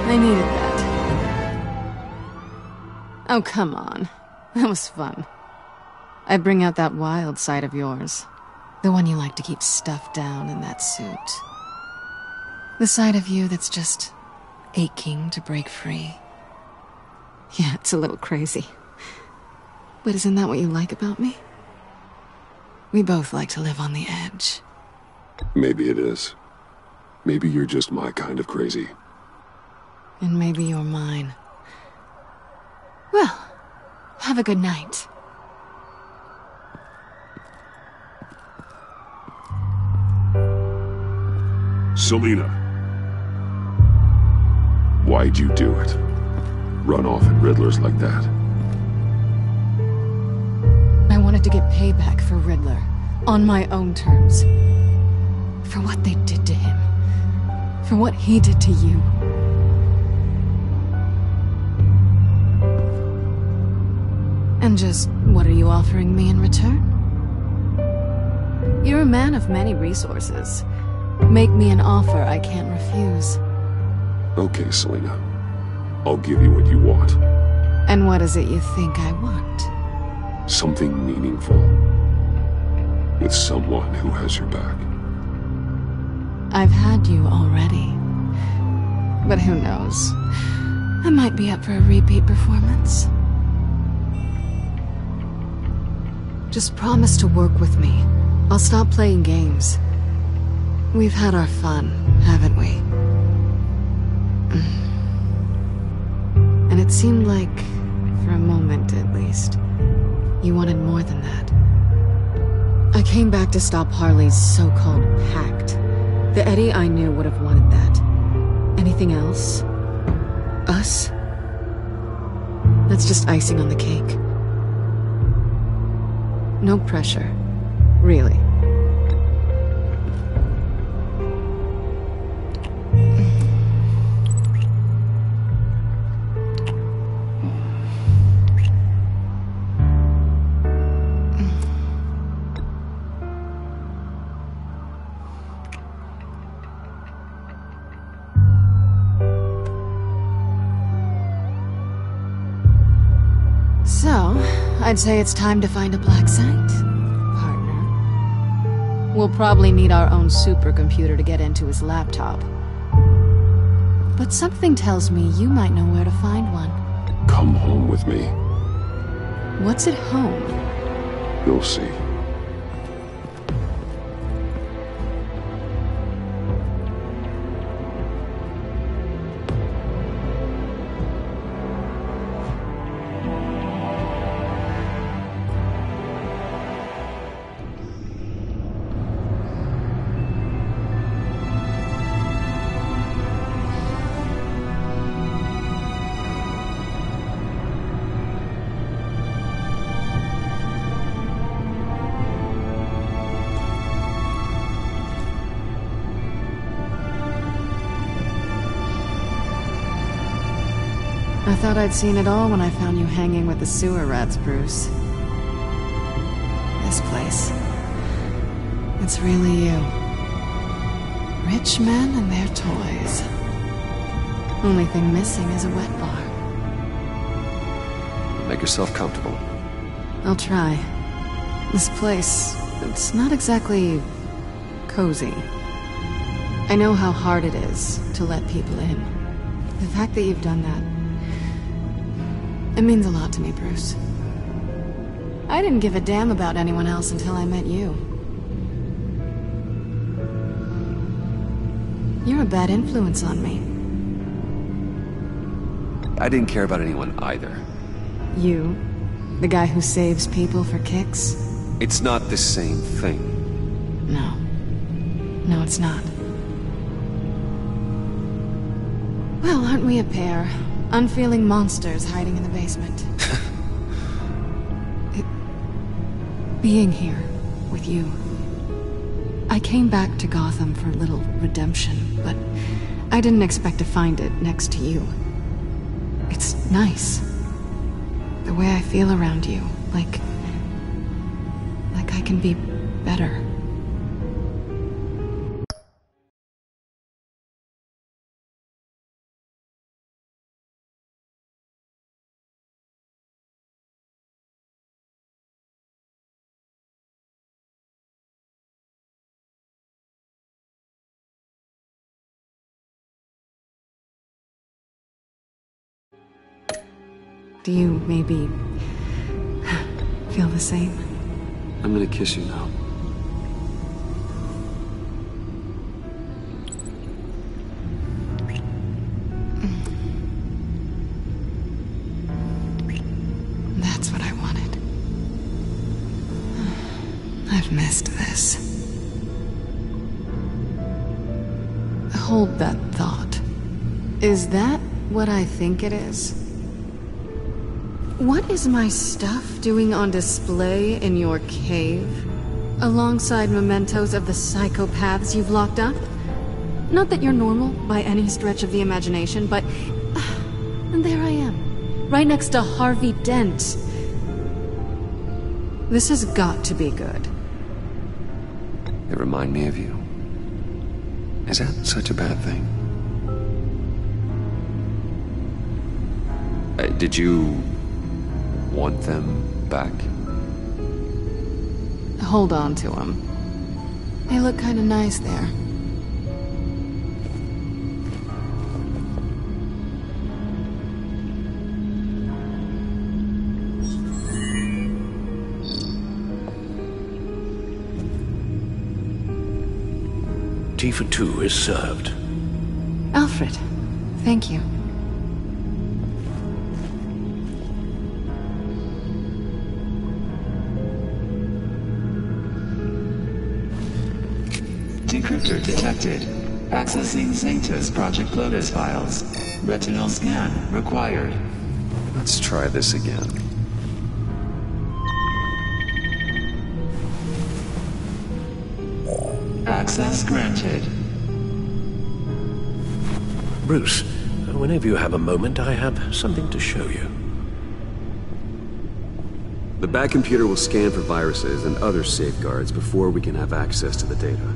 Speaker 1: I needed that. Oh, come on. That was fun. I bring out that wild side of yours. The one you like to keep stuffed down in that suit. The side of you that's just aching to break free. Yeah, it's a little crazy. But isn't that what you like about me? We both like to live on the edge.
Speaker 14: Maybe it is. Maybe you're just my kind of crazy.
Speaker 1: And maybe you're mine. Well, have a good night.
Speaker 14: Selina. Why'd you do it? Run off at Riddlers like that?
Speaker 1: I wanted to get payback for Riddler. On my own terms. For what they did to him. For what he did to you. And just, what are you offering me in return? You're a man of many resources. Make me an offer I can't refuse.
Speaker 14: Okay, Selina. I'll give you what you want.
Speaker 1: And what is it you think I want?
Speaker 14: Something meaningful. With someone who has your back.
Speaker 1: I've had you already. But who knows? I might be up for a repeat performance. Just promise to work with me. I'll stop playing games. We've had our fun, haven't we? And it seemed like, for a moment at least, you wanted more than that. I came back to stop Harley's so-called pact. The Eddie I knew would have wanted that. Anything else? Us? That's just icing on the cake. No pressure. Really. So, I'd say it's time to find a black site, partner. We'll probably need our own supercomputer to get into his laptop. But something tells me you might know where to find one.
Speaker 14: Come home with me.
Speaker 1: What's at home?
Speaker 14: You'll see.
Speaker 1: I thought I'd seen it all when I found you hanging with the sewer rats, Bruce. This place. It's really you. Rich men and their toys. Only thing missing is a wet bar.
Speaker 4: Make yourself comfortable.
Speaker 1: I'll try. This place, it's not exactly cozy. I know how hard it is to let people in. The fact that you've done that, it means a lot to me, Bruce. I didn't give a damn about anyone else until I met you. You're a bad influence on me.
Speaker 4: I didn't care about anyone either.
Speaker 1: You? The guy who saves people for kicks?
Speaker 4: It's not the same thing.
Speaker 1: No. No, it's not. Well, aren't we a pair? Unfeeling monsters hiding in the basement. Being here with you. I came back to Gotham for a little redemption, but I didn't expect to find it next to you. It's nice. The way I feel around you, like I can be better. Do you maybe feel the same?
Speaker 4: I'm gonna kiss you now.
Speaker 1: That's what I wanted. I've missed this. Hold that thought. Is that what I think it is? What is my stuff doing on display in your cave? Alongside mementos of the psychopaths you've locked up? Not that you're normal by any stretch of the imagination, but... and there I am, right next to Harvey Dent. This has got to be good.
Speaker 4: They remind me of you. Is that such a bad thing? Did you want them back?
Speaker 1: Hold on to them. They look kind of nice there.
Speaker 16: Tea for two is served.
Speaker 1: Alfred, thank you.
Speaker 12: Decryptor detected. Accessing Sanctus Project Lotus files. Retinal scan required.
Speaker 4: Let's try this again.
Speaker 12: Access granted.
Speaker 16: Bruce, whenever you have a moment, I have something to show you.
Speaker 4: The back computer will scan for viruses and other safeguards before we can have access to the data.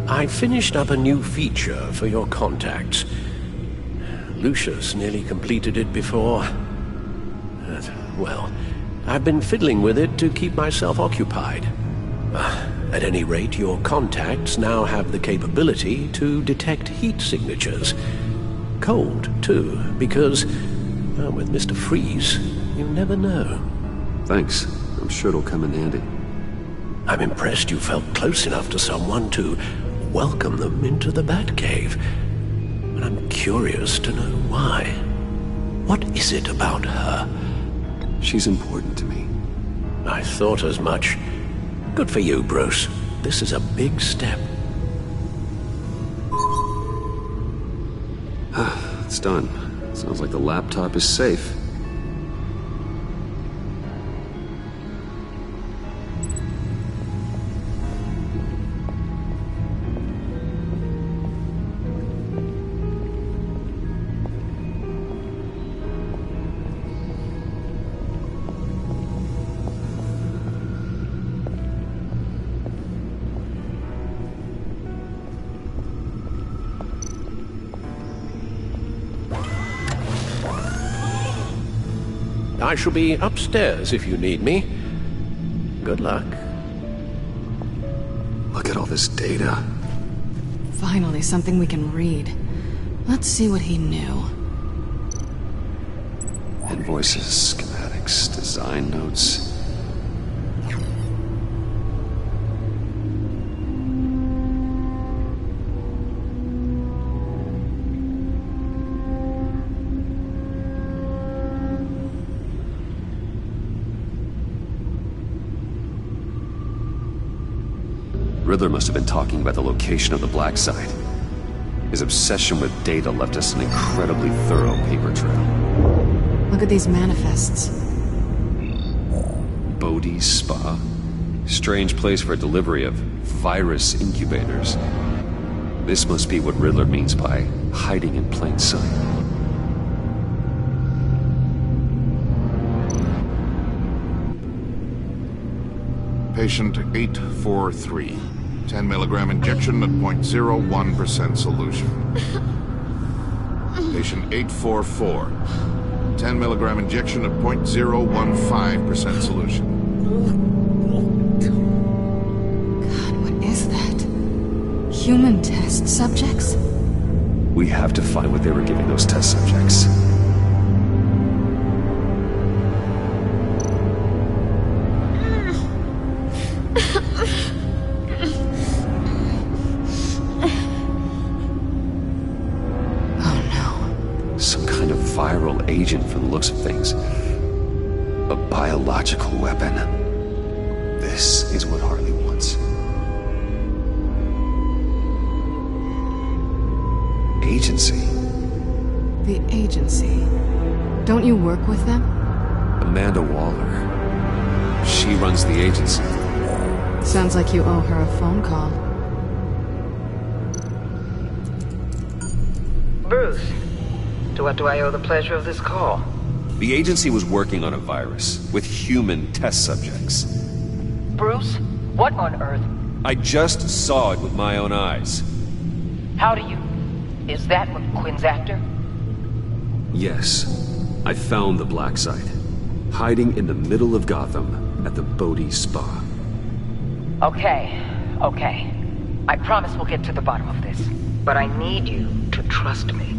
Speaker 16: I finished up a new feature for your contacts. Lucius nearly completed it before. Well, I've been fiddling with it to keep myself occupied. At any rate, your contacts now have the capability to detect heat signatures. Cold, too, because, well, with Mr. Freeze, you never know.
Speaker 4: Thanks. I'm sure it'll come in handy.
Speaker 16: I'm impressed you felt close enough to someone to welcome them into the Batcave. But I'm curious to know why. What is it about her?
Speaker 4: She's important to me.
Speaker 16: I thought as much. Good for you, Bruce. This is a big step.
Speaker 4: It's done. Sounds like the laptop is safe.
Speaker 16: I shall be upstairs if you need me. Good luck.
Speaker 4: Look at all this data.
Speaker 1: Finally, something we can read. Let's see what he knew.
Speaker 4: Invoices, schematics, design notes. Riddler must have been talking about the location of the Black Site. His obsession with data left us an incredibly thorough paper trail.
Speaker 1: Look at these manifests.
Speaker 4: Bodhi's Spa? Strange place for delivery of virus incubators. This must be what Riddler means by hiding in plain sight.
Speaker 17: Patient 843. 10 milligram injection at 0.01% solution. Patient 844. 10 milligram injection at 0.015% solution.
Speaker 1: God, what is that? Human test subjects?
Speaker 4: We have to find what they were giving those test subjects. Viral agent from the looks of things. A biological weapon. This is what Harley wants. Agency.
Speaker 1: The agency. Don't you work with them?
Speaker 4: Amanda Waller. She runs the agency.
Speaker 1: Sounds like you owe her a phone call.
Speaker 8: Bruce. To what do I owe the pleasure of this call?
Speaker 4: The agency was working on a virus with human test subjects.
Speaker 8: Bruce, what on earth?
Speaker 4: I just saw it with my own eyes.
Speaker 8: How do you... Is that what Quinn's after?
Speaker 4: Yes. I found the Black Site. Hiding in the middle of Gotham at the Bodhi Spa.
Speaker 8: Okay. I promise we'll get to the bottom of this. But I need you to trust me.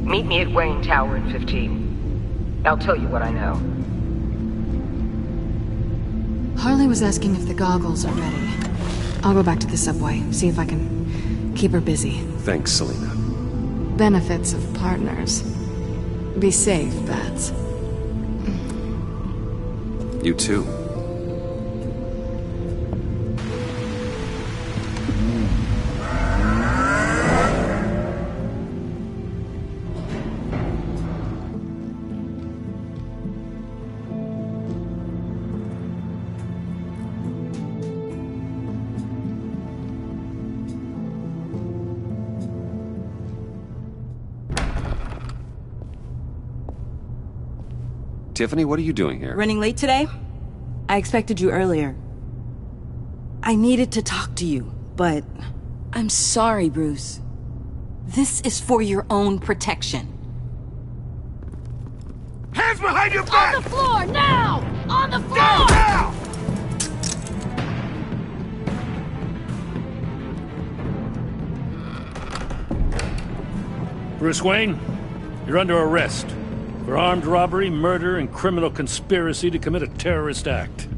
Speaker 8: Meet me at Wayne Tower in 15. I'll tell you what I know.
Speaker 1: Harley was asking if the goggles are ready. I'll go back to the subway, see if I can keep her busy.
Speaker 4: Thanks, Selina.
Speaker 1: Benefits of partners. Be safe, Bats.
Speaker 4: You too. Tiffany, what are you doing here?
Speaker 18: Running late today? I expected you earlier. I needed to talk to you, but... I'm sorry, Bruce. This is for your own protection.
Speaker 6: Hands behind your back!
Speaker 2: On the floor, now! On the floor!
Speaker 6: Down, now!
Speaker 13: Bruce Wayne, you're under arrest for armed robbery, murder, and criminal conspiracy to commit a terrorist act.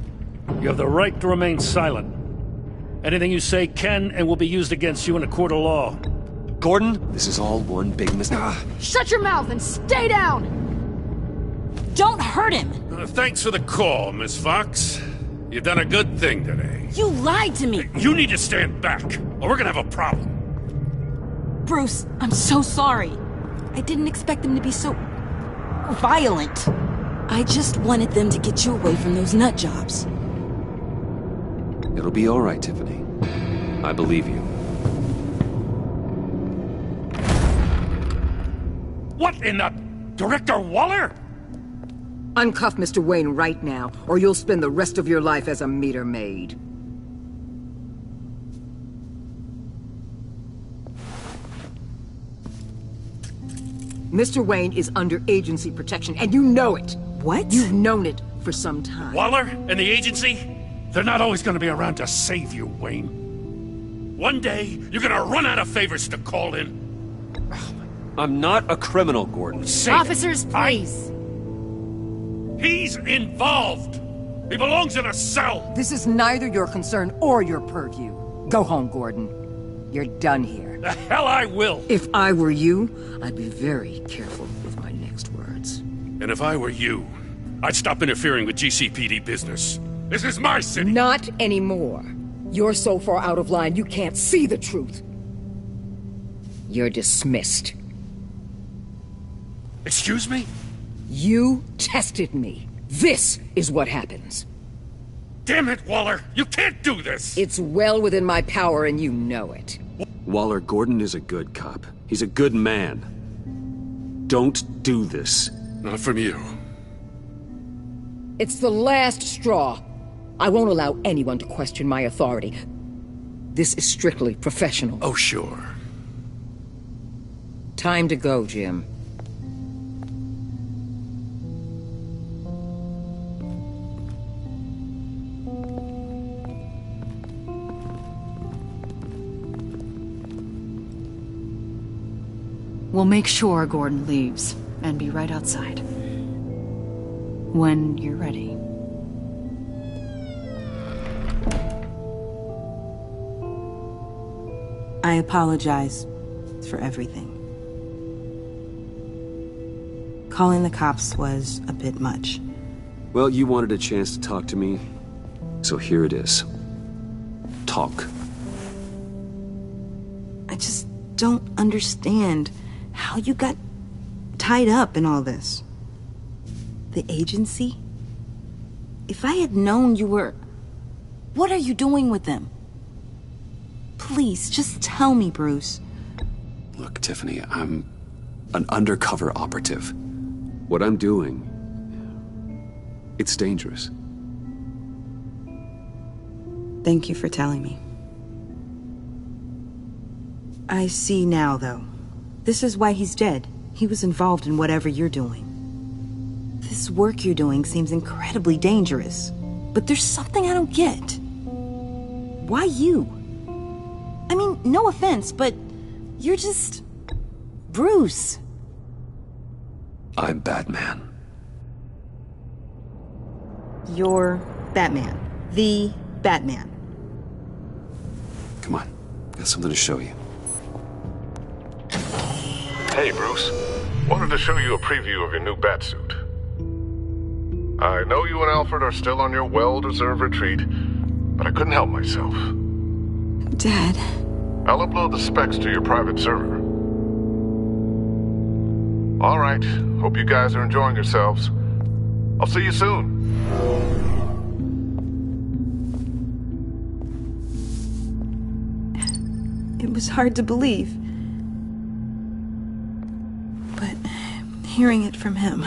Speaker 13: You have the right to remain silent. Anything you say can and will be used against you in a court of law.
Speaker 4: Gordon, this is all one big mistake.
Speaker 1: Shut your mouth and stay down!
Speaker 2: Don't hurt him!
Speaker 13: Thanks for the call, Miss Fox. You've done a good thing today.
Speaker 18: You lied to me!
Speaker 13: You need to stand back, or we're gonna have a problem.
Speaker 18: Bruce, I'm so sorry. I didn't expect them to be so... violent. I just wanted them to get you away from those nut jobs.
Speaker 4: It'll be all right, Tiffany. I believe you.
Speaker 13: What in the... Director Waller?
Speaker 8: Uncuff Mr. Wayne right now, or you'll spend the rest of your life as a meter maid. Mr. Wayne is under agency protection, and you know it.
Speaker 18: What?
Speaker 8: You've known it for some time.
Speaker 13: Waller and the agency? They're not always gonna be around to save you, Wayne. One day, you're gonna run out of favors to call in.
Speaker 4: I'm not a criminal, Gordon.
Speaker 1: Officers, please.
Speaker 13: He's involved. He belongs in a cell.
Speaker 8: This is neither your concern or your purview. Go home, Gordon. You're done here.
Speaker 13: The hell I will.
Speaker 8: If I were you, I'd be very careful with my next words.
Speaker 13: And if I were you, I'd stop interfering with GCPD business. This is my city.
Speaker 8: Not anymore. You're so far out of line you can't see the truth. You're dismissed.
Speaker 13: Excuse me?
Speaker 8: You tested me. This is what happens.
Speaker 13: Damn it, Waller! You can't do this!
Speaker 8: It's well within my power and you know it.
Speaker 4: Waller, Gordon is a good cop. He's a good man. Don't do this.
Speaker 13: Not from you.
Speaker 8: It's the last straw. I won't allow anyone to question my authority. This is strictly professional.
Speaker 13: Oh, sure.
Speaker 8: Time to go, Jim.
Speaker 2: We'll make sure Gordon leaves, and be right outside. When you're ready.
Speaker 18: I apologize for everything. Calling the cops was a bit much.
Speaker 4: Well, you wanted a chance to talk to me, so here it is. Talk.
Speaker 18: I just don't understand how you got tied up in all this. The agency? If I had known you were... What are you doing with them? Please, just tell me, Bruce.
Speaker 4: Look, Tiffany, I'm an undercover operative. What I'm doing, it's dangerous.
Speaker 18: Thank you for telling me. I see now, though. This is why he's dead. He was involved in whatever you're doing. This work you're doing seems incredibly dangerous. But there's something I don't get. Why you? I mean, no offense, but you're just... Bruce.
Speaker 4: I'm Batman.
Speaker 18: You're Batman. The Batman.
Speaker 4: Come on, got something to show you.
Speaker 19: Hey, Bruce. Wanted to show you a preview of your new Batsuit. I know you and Alfred are still on your well-deserved retreat, but I couldn't help myself.
Speaker 18: Dad.
Speaker 19: I'll upload the specs to your private server. All right. Hope you guys are enjoying yourselves. I'll see you soon.
Speaker 18: It was hard to believe. But hearing it from him...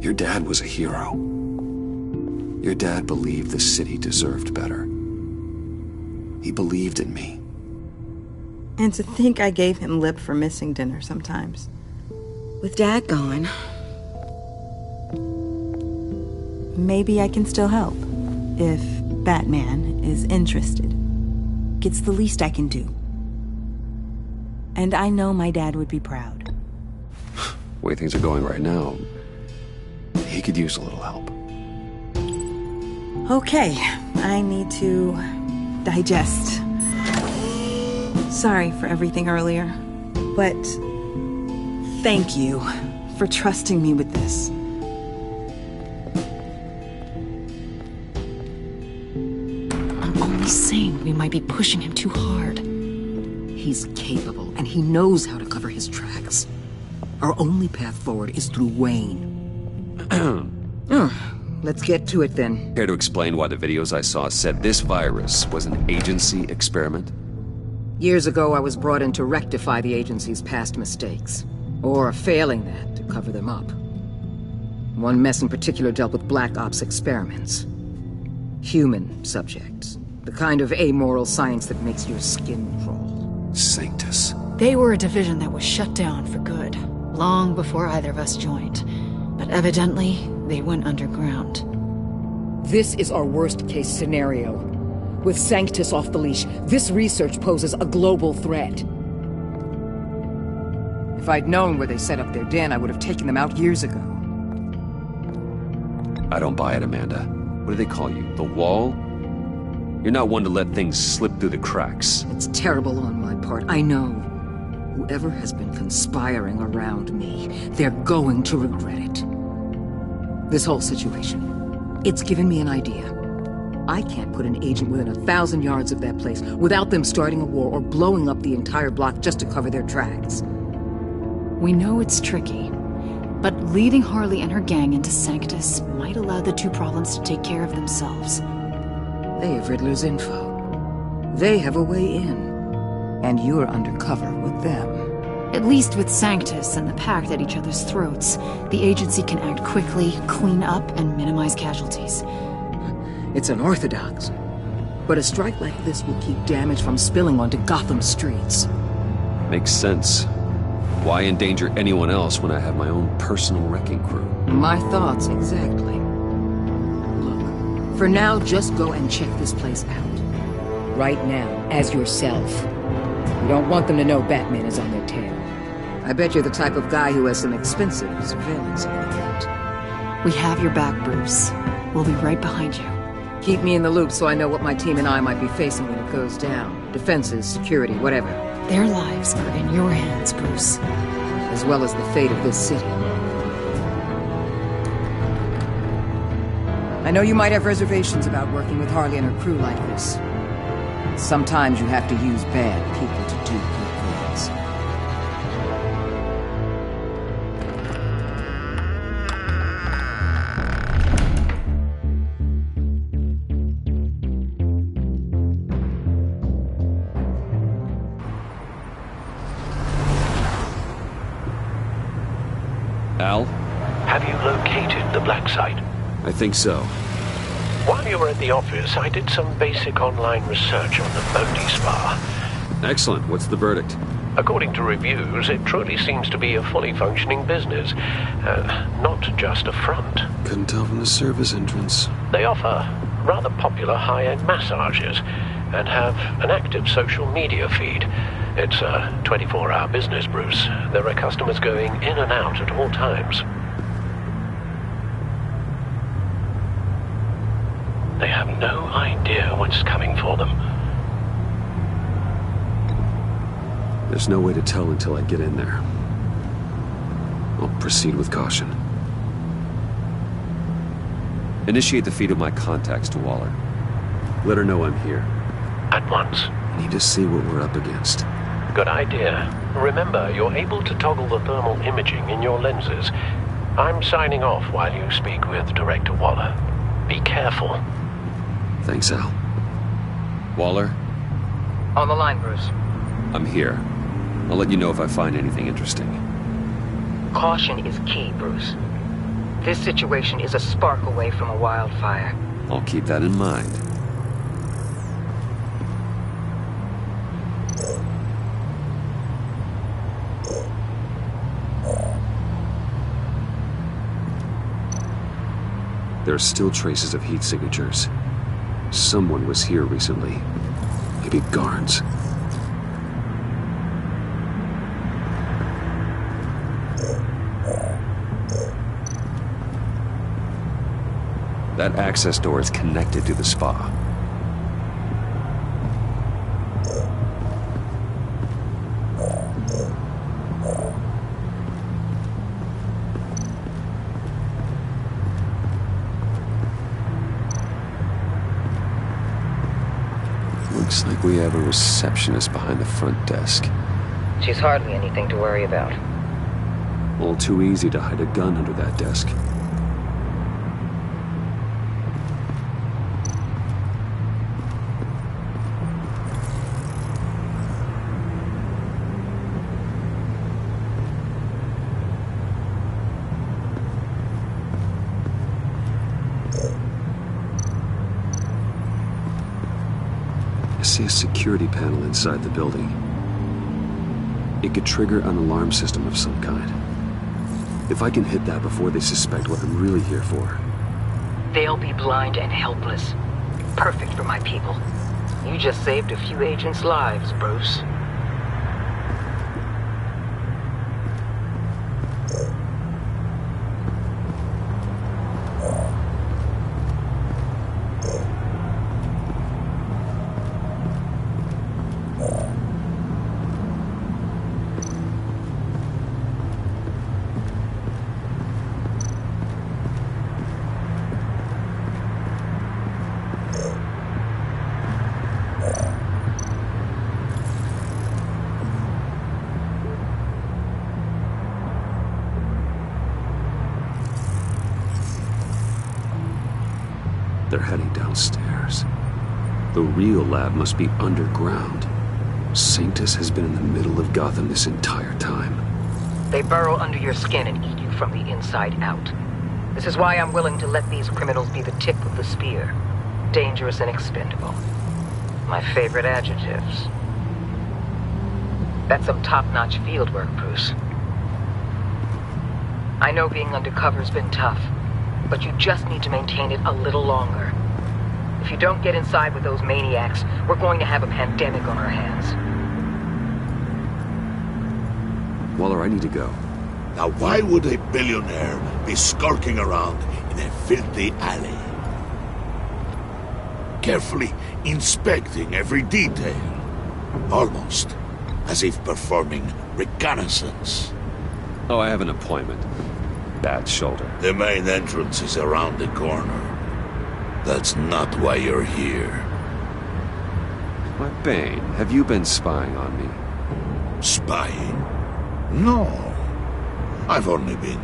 Speaker 4: Your dad was a hero. Your dad believed the city deserved better. He believed in me.
Speaker 18: And to think I gave him lip for missing dinner sometimes. With Dad gone... Maybe I can still help. If Batman is interested. It's the least I can do. And I know my dad would be proud.
Speaker 4: The way things are going right now, he could use a little help.
Speaker 18: Okay, I need to digest. Sorry for everything earlier, but thank you for trusting me with this.
Speaker 8: I'm only saying we might be pushing him too hard. He's capable, and he knows how to cover his tracks. Our only path forward is through Wayne.
Speaker 20: Let's get to it then.
Speaker 4: Care to explain why the videos I saw said this virus was an agency experiment?
Speaker 20: Years ago, I was brought in to rectify the agency's past mistakes. Or, failing that, to cover them up. One mess in particular dealt with Black Ops experiments. Human subjects. The kind of amoral science that makes your skin crawl.
Speaker 4: Sanctus.
Speaker 1: They were a division that was shut down for good, long before either of us joined. But evidently, they went underground.
Speaker 20: This is our worst-case scenario. With Sanctus off the leash, this research poses a global threat. If I'd known where they set up their den, I would have taken them out years ago.
Speaker 4: I don't buy it, Amanda. What do they call you? The Wall? You're not one to let things slip through the cracks.
Speaker 20: It's terrible on my part, I know. Whoever has been conspiring around me, they're going to regret it. This whole situation, it's given me an idea. I can't put an agent within 1,000 yards of that place without them starting a war or blowing up the entire block just to cover their tracks.
Speaker 1: We know it's tricky, but leading Harley and her gang into Sanctus might allow the two problems to take care of themselves.
Speaker 20: They have Riddler's info. They have a way in. And you're undercover with them.
Speaker 1: At least with Sanctus and the Pact at each other's throats, the agency can act quickly, clean up, and minimize casualties.
Speaker 20: It's unorthodox. But a strike like this will keep damage from spilling onto Gotham streets.
Speaker 4: Makes sense. Why endanger anyone else when I have my own personal wrecking crew?
Speaker 20: My thoughts, exactly. Look, for now, just go and check this place out. Right now, as yourself. You don't want them to know Batman is on their tail. I bet you're the type of guy who has some expensive surveillance equipment.
Speaker 1: We have your back, Bruce. We'll be right behind you.
Speaker 20: Keep me in the loop so I know what my team and I might be facing when it goes down. Defenses, security, whatever.
Speaker 1: Their lives are in your hands, Bruce.
Speaker 20: As well as the fate of this city. I know you might have reservations about working with Harley and her crew like this. Sometimes you have to use bad people to do good things.
Speaker 4: Al?
Speaker 16: Have you located the black site?
Speaker 4: I think so.
Speaker 16: While you were at the office, I did some basic online research on the Bodhi Spa.
Speaker 4: Excellent. What's the verdict?
Speaker 16: According to reviews, it truly seems to be a fully functioning business. Not just a front.
Speaker 4: Couldn't tell from the service entrance.
Speaker 16: They offer rather popular high-end massages and have an active social media feed. It's a 24-hour business, Bruce. There are customers going in and out at all times. They have no idea what's coming for them.
Speaker 4: There's no way to tell until I get in there. I'll proceed with caution. Initiate the feed of my contacts to Waller. Let her know I'm here.
Speaker 16: At once.
Speaker 4: I need to see what we're up against.
Speaker 16: Good idea. Remember, you're able to toggle the thermal imaging in your lenses. I'm signing off while you speak with Director Waller. Be careful.
Speaker 4: Thanks, Al. Waller?
Speaker 20: On the line, Bruce.
Speaker 4: I'm here. I'll let you know if I find anything interesting.
Speaker 20: Caution is key, Bruce. This situation is a spark away from a wildfire.
Speaker 4: I'll keep that in mind. There are still traces of heat signatures. Someone was here recently. Maybe guards. That access door is connected to the spa. Looks like we have a receptionist behind the front desk.
Speaker 8: She's hardly anything to worry about.
Speaker 4: All too easy to hide a gun under that desk. I see a security panel inside the building. It could trigger an alarm system of some kind. If I can hit that before they suspect what I'm really here for.
Speaker 8: They'll be blind and helpless. Perfect for my people. You just saved a few agents' lives, Bruce.
Speaker 4: They're heading downstairs. The real lab must be underground. Sanctus has been in the middle of Gotham this entire time.
Speaker 8: They burrow under your skin and eat you from the inside out. This is why I'm willing to let these criminals be the tip of the spear. Dangerous and expendable. My favorite adjectives. That's some top-notch fieldwork, Bruce. I know being undercover's been tough, but you just need to maintain it a little longer. If you don't get inside with those maniacs, we're going to have a pandemic on our hands.
Speaker 4: Waller, I need to go.
Speaker 6: Now why would a billionaire be skulking around in a filthy alley? Carefully inspecting every detail. Almost as if performing reconnaissance.
Speaker 4: Oh, I have an appointment. Bad shoulder.
Speaker 6: The main entrance is around the corner. That's not why you're here.
Speaker 4: Why, Bane, have you been spying on me?
Speaker 6: Spying? No. I've only been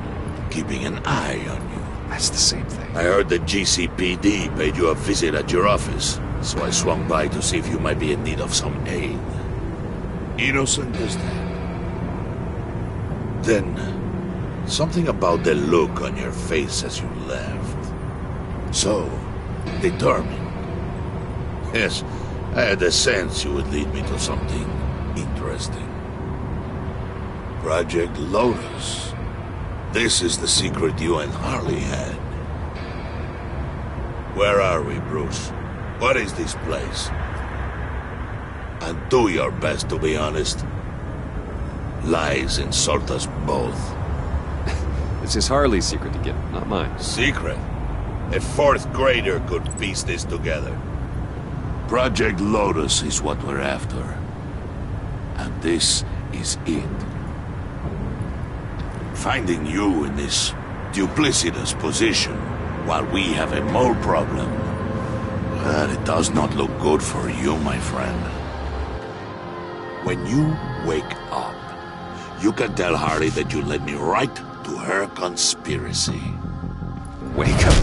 Speaker 6: keeping an eye on you.
Speaker 4: That's the same thing.
Speaker 6: I heard the GCPD paid you a visit at your office, so I swung by to see if you might be in need of some aid. Innocent as that. Then, something about the look on your face as you left. So, determined. Yes, I had a sense you would lead me to something interesting. Project Lotus. This is the secret you and Harley had. Where are we, Bruce? What is this place? And do your best to be honest. Lies insult us both.
Speaker 4: This is Harley's secret to get, not mine.
Speaker 6: Secret? A fourth grader could piece this together. Project Lotus is what we're after. And this is it. Finding you in this duplicitous position while we have a mole problem. Well, it does not look good for you, my friend. When you wake up, you can tell Harley that you led me right to her conspiracy.
Speaker 4: Wake up.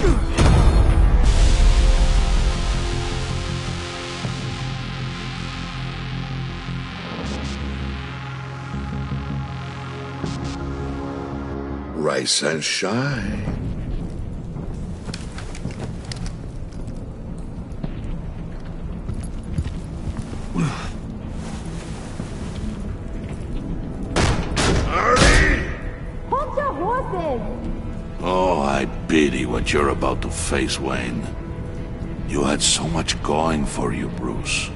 Speaker 6: Rise and shine. Oh, I pity what you're about to face, Wayne. You had so much going for you, Bruce.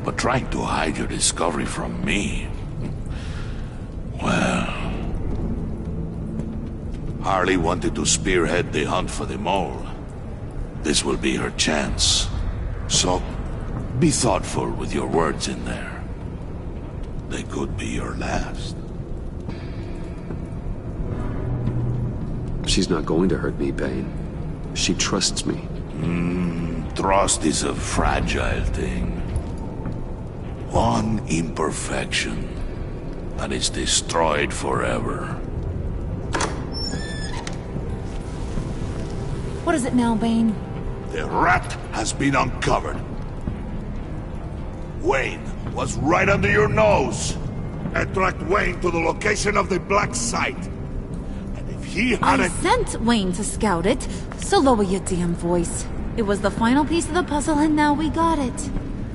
Speaker 6: But trying to hide your discovery from me... Well... Harley wanted to spearhead the hunt for the mole. This will be her chance. So, be thoughtful with your words in there. They could be your last.
Speaker 4: She's not going to hurt me, Bane. She trusts me.
Speaker 6: Trust is a fragile thing. One imperfection, and it's destroyed forever.
Speaker 2: What is it now, Bane?
Speaker 6: The rat has been uncovered. Wayne was right under your nose. Attract Wayne to the location of the black site. And if he
Speaker 2: I sent Wayne to scout it, so lower your damn voice. It was the final piece of the puzzle, and now we got it.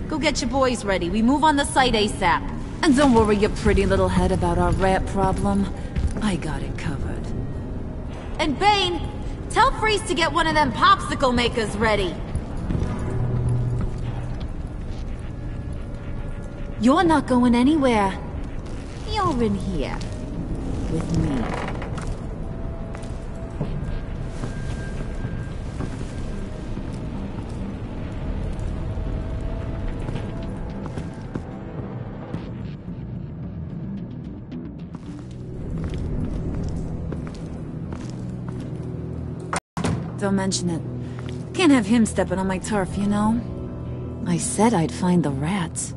Speaker 2: Go get your boys ready. We move on the site ASAP. And don't worry your pretty little head about our rat problem. I got it covered. And Bane, tell Freeze to get one of them popsicle makers ready. You're not going anywhere. You're in here. With me. Don't mention it. Can't have him stepping on my turf, you know? I said I'd find the rats.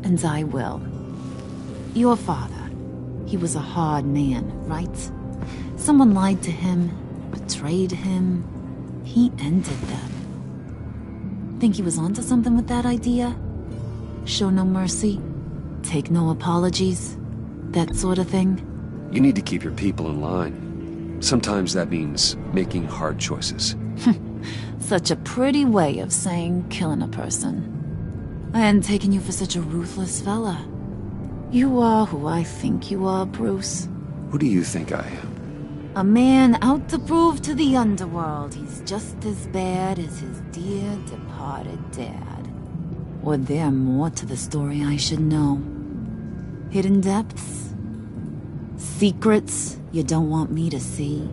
Speaker 2: And I will. Your father. He was a hard man, right? Someone lied to him, betrayed him. He ended them. Think he was onto something with that idea? Show no mercy? Take no apologies? That sort of thing?
Speaker 4: You need to keep your people in line. Sometimes that means making hard choices.
Speaker 2: Such a pretty way of saying killing a person. I hadn't taken you for such a ruthless fella. You are who I think you are, Bruce.
Speaker 4: Who do you think I am?
Speaker 2: A man out to prove to the underworld he's just as bad as his dear departed dad. Or there more to the story I should know. Hidden depths? Secrets you don't want me to see?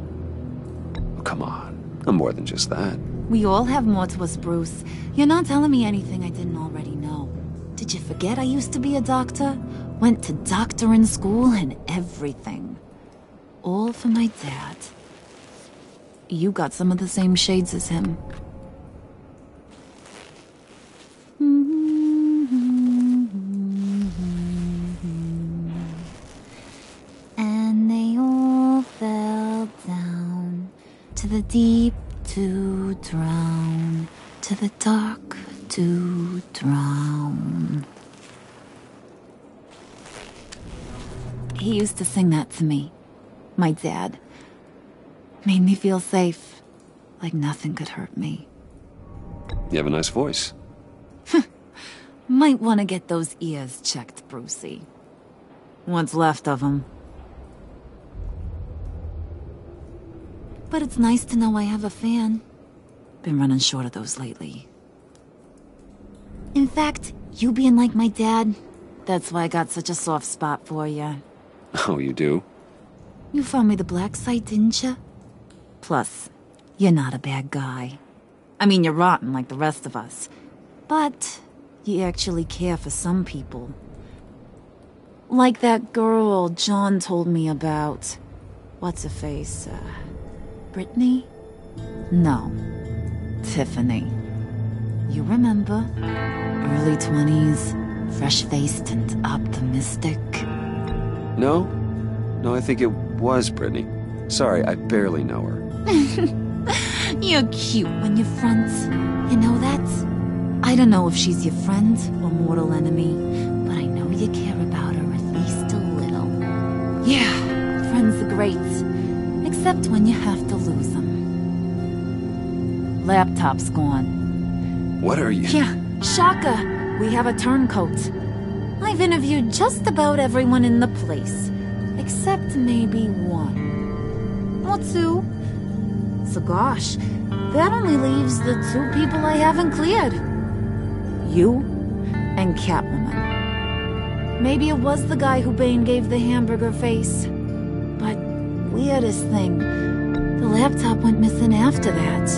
Speaker 4: Oh, come on. I'm more than just that.
Speaker 2: We all have more to us, Bruce. You're not telling me anything I didn't already know. Did you forget I used to be a doctor? Went to doctoring school and everything. All for my dad. You got some of the same shades as him. And they all fell down to the deep to drown, to the dark to drown. He used to sing that to me. My dad. Made me feel safe. Like nothing could hurt me.
Speaker 4: You have a nice voice.
Speaker 2: Might want to get those ears checked, Brucey. What's left of them. But it's nice to know I have a fan. Been running short of those lately. In fact, you being like my dad, that's why I got such a soft spot for you.
Speaker 4: Oh, you do?
Speaker 2: You found me the black site, didn't you? Plus, you're not a bad guy. I mean, you're rotten like the rest of us. But you actually care for some people. Like that girl John told me about. What's her face? Brittany? No. Tiffany. You remember? Early 20s, fresh-faced and optimistic.
Speaker 4: No? No, I think it was Brittany. Sorry, I barely know her.
Speaker 2: You're cute when you're friends. You know that? I don't know if she's your friend or mortal enemy, but I know you care about her at least a little. Yeah, friends are great. Except when you have to lose them. Laptop's gone.
Speaker 4: What are you?
Speaker 2: Yeah, Shaka. We have a turncoat. I've interviewed just about everyone in the place. Except maybe one. Or two. So gosh, that only leaves the two people I haven't cleared. You and Catwoman. Maybe it was the guy who Bane gave the hamburger face. But weirdest thing, the laptop went missing after that.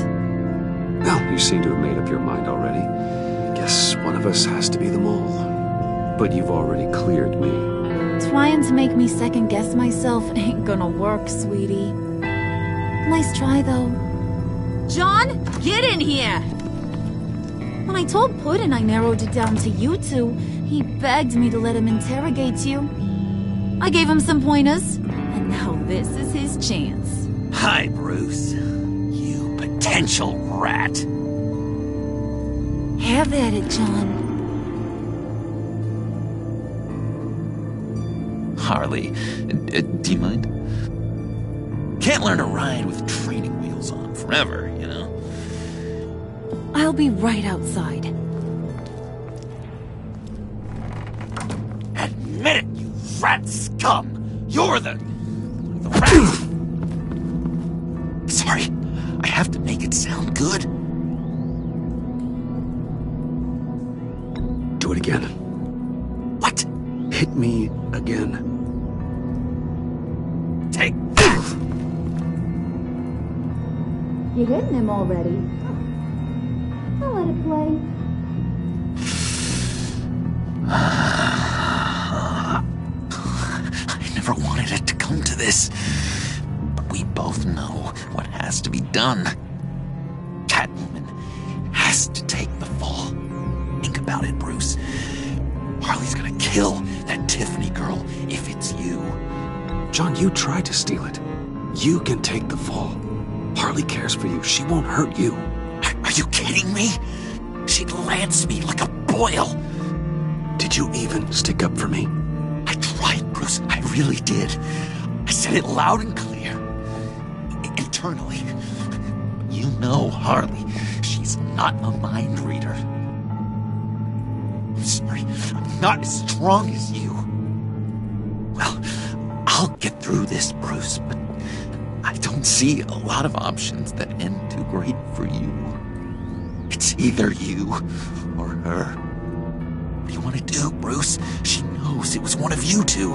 Speaker 4: Oh, You seem to have made up your mind already. Guess one of us has to be the mole. But you've already cleared me.
Speaker 2: Trying to make me second-guess myself ain't gonna work, sweetie. Nice try, though. John, get in here! When I told Puddin' I narrowed it down to you two, he begged me to let him interrogate you. I gave him some pointers, and now this is his chance.
Speaker 11: Hi, Bruce. You potential rat.
Speaker 2: Have at it, John.
Speaker 5: Harley, do you mind? Can't learn to ride with training wheels on forever, you know?
Speaker 2: I'll be right outside.
Speaker 11: Admit it, you rat scum! You're the rat! Sorry, I have to make it sound good.
Speaker 4: Do it again.
Speaker 11: What?
Speaker 4: Hit me again.
Speaker 11: Take that!
Speaker 2: You're hitting him already. I'll let it play.
Speaker 11: I never wanted it to come to this. But we both know what has to be done. Catwoman has to take the fall. Think about it, Bruce. Harley's gonna kill that Tiffany girl if it's you.
Speaker 4: John, you tried to steal it. You can take the fall. Harley cares for you. She won't hurt you.
Speaker 11: Are you kidding me? She'd lance me like a boil.
Speaker 4: Did you even stick up for me?
Speaker 11: I tried, Bruce. I really did. I said it loud and clear. Internally. You know Harley. She's not a mind reader. I'm sorry. I'm not as strong as you. Well, I'll get through this, Bruce, but I don't see a lot of options that end too great for you. It's either you or her. What do you want to do, Bruce? She knows it was one of you two.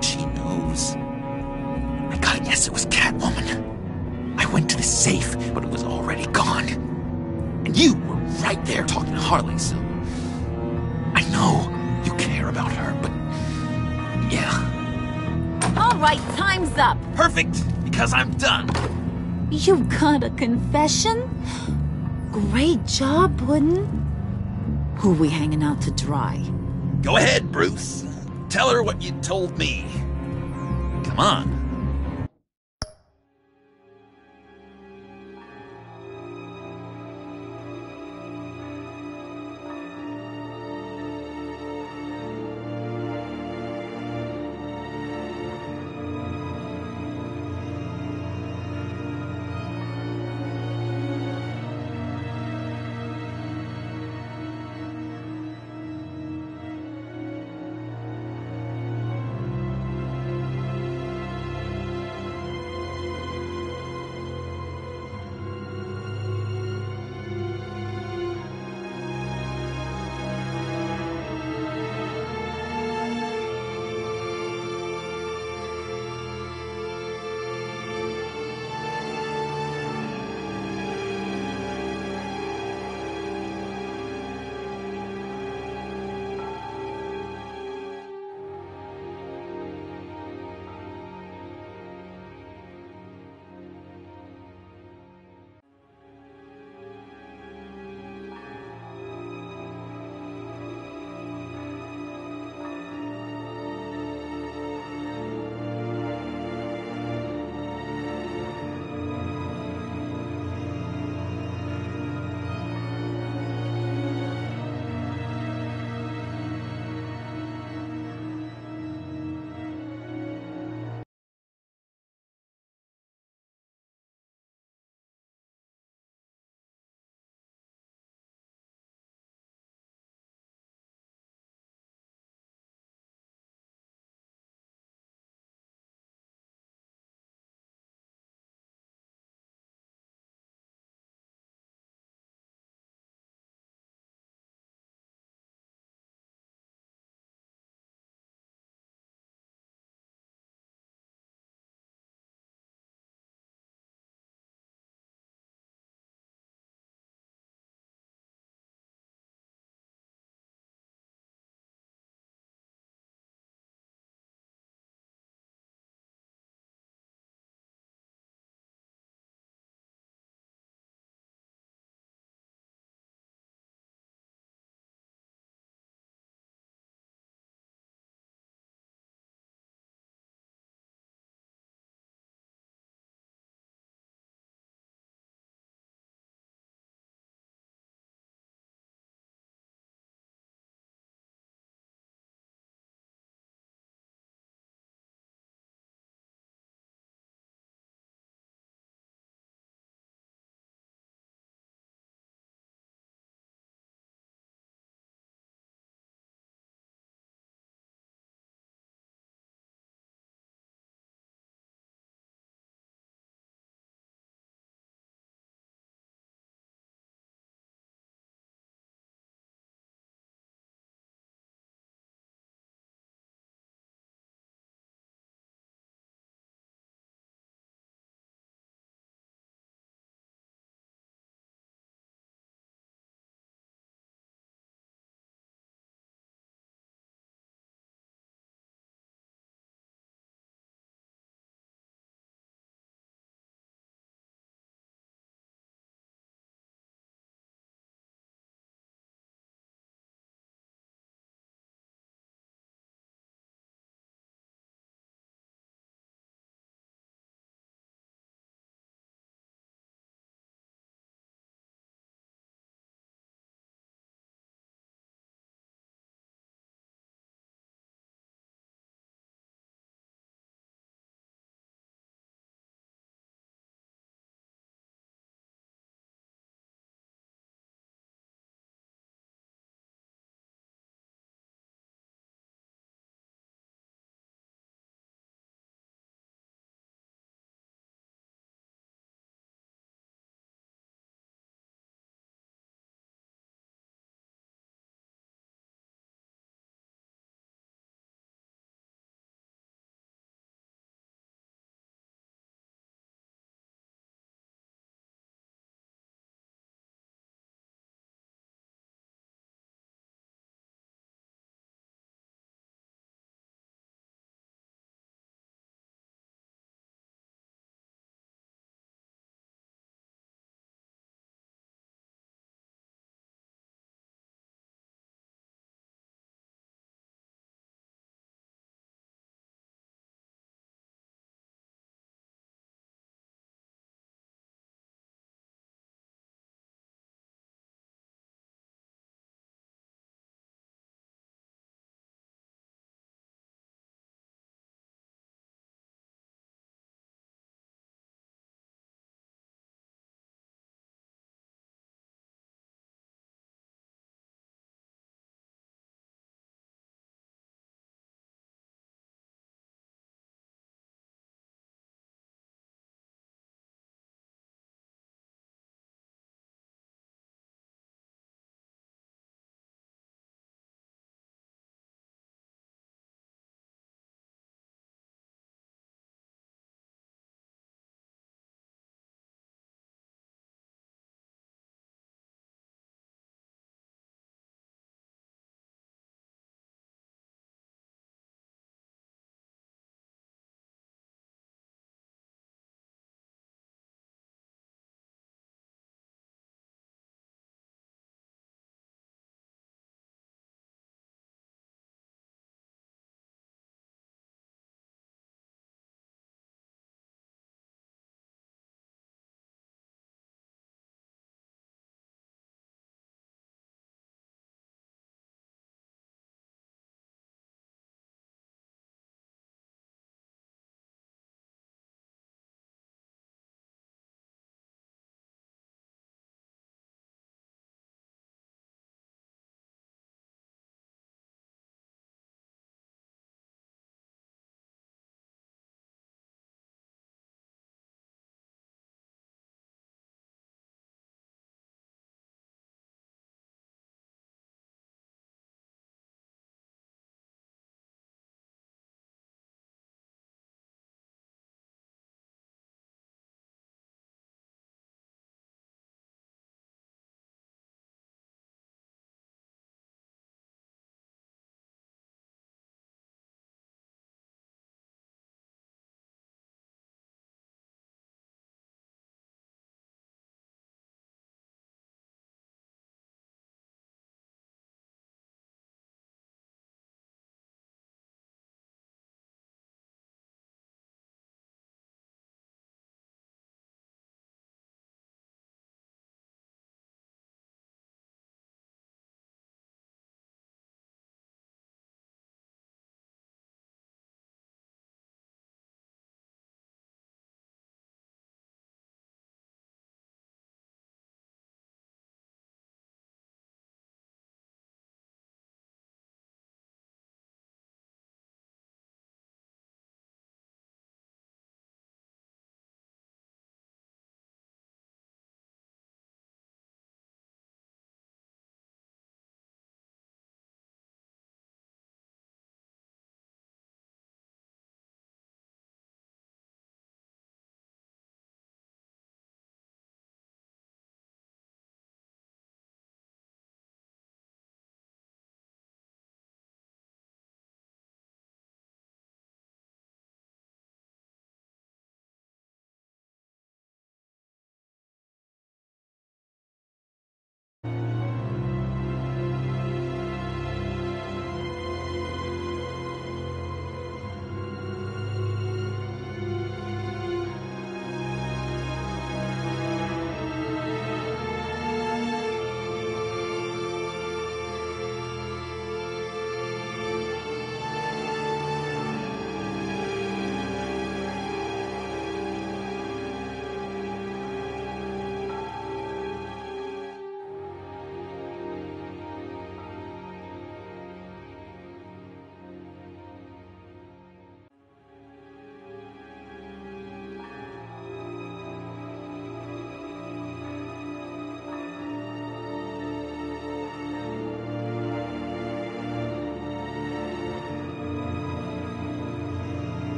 Speaker 11: She knows. I gotta guess it was Catwoman. I went to the safe, but it was already gone. And you were right there talking to Harley, so... I know you care about her, but... yeah.
Speaker 2: All right, time's up.
Speaker 11: Perfect, because I'm done.
Speaker 2: You got a confession? Great job, Puddin'. Who we hanging out to dry?
Speaker 11: Go ahead, Bruce. Tell her what you told me. Come on.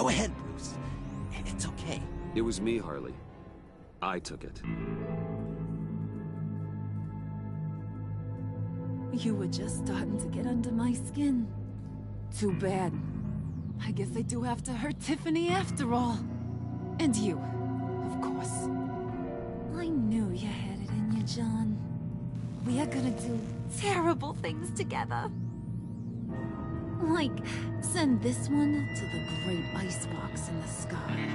Speaker 11: Go ahead, Bruce. It's okay.
Speaker 4: It was me, Harley. I took it.
Speaker 2: You were just starting to get under my skin. Too bad. I guess I do have to hurt Tiffany after all. And you, of course. I knew you had it in you, John. We are gonna do terrible things together. Like, send this one to the great icebox in the sky.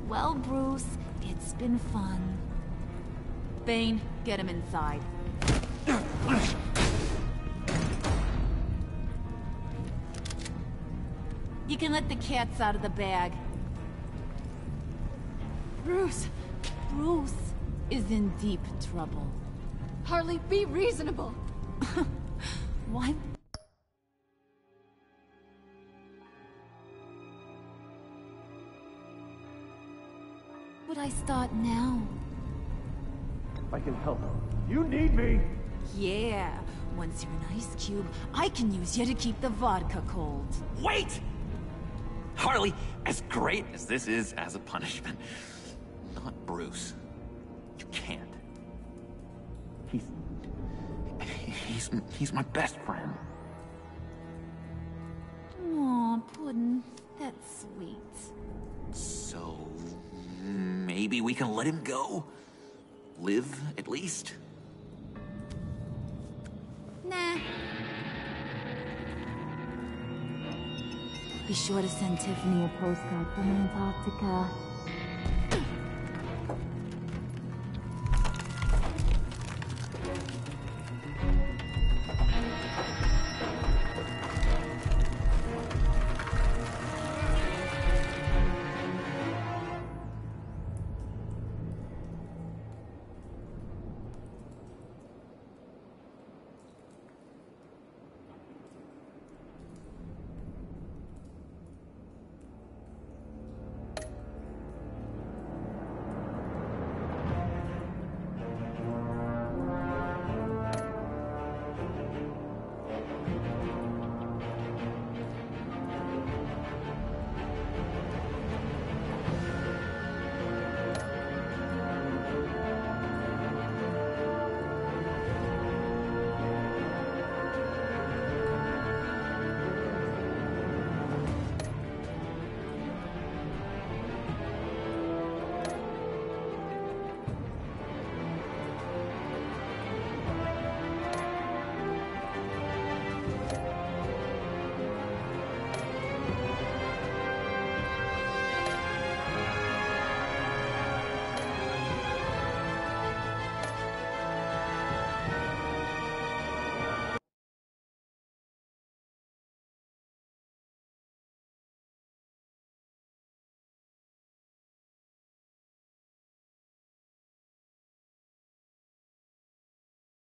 Speaker 2: Well, Bruce, it's been fun. Bane, get him inside. You can let the cats out of the bag. Bruce is in deep trouble.
Speaker 1: Harley, be reasonable.
Speaker 2: Why? Would I start now?
Speaker 7: I can help. You need me!
Speaker 2: Yeah, once you're an ice cube, I can use you to keep the vodka cold.
Speaker 5: Wait! Harley, as great as this is as a punishment, not Bruce. You can't. He's my best friend.
Speaker 2: Aw, Puddin', that's sweet.
Speaker 5: So, maybe we can let him go? Live, at least?
Speaker 2: Nah. Be sure to send Tiffany a postcard from Antarctica.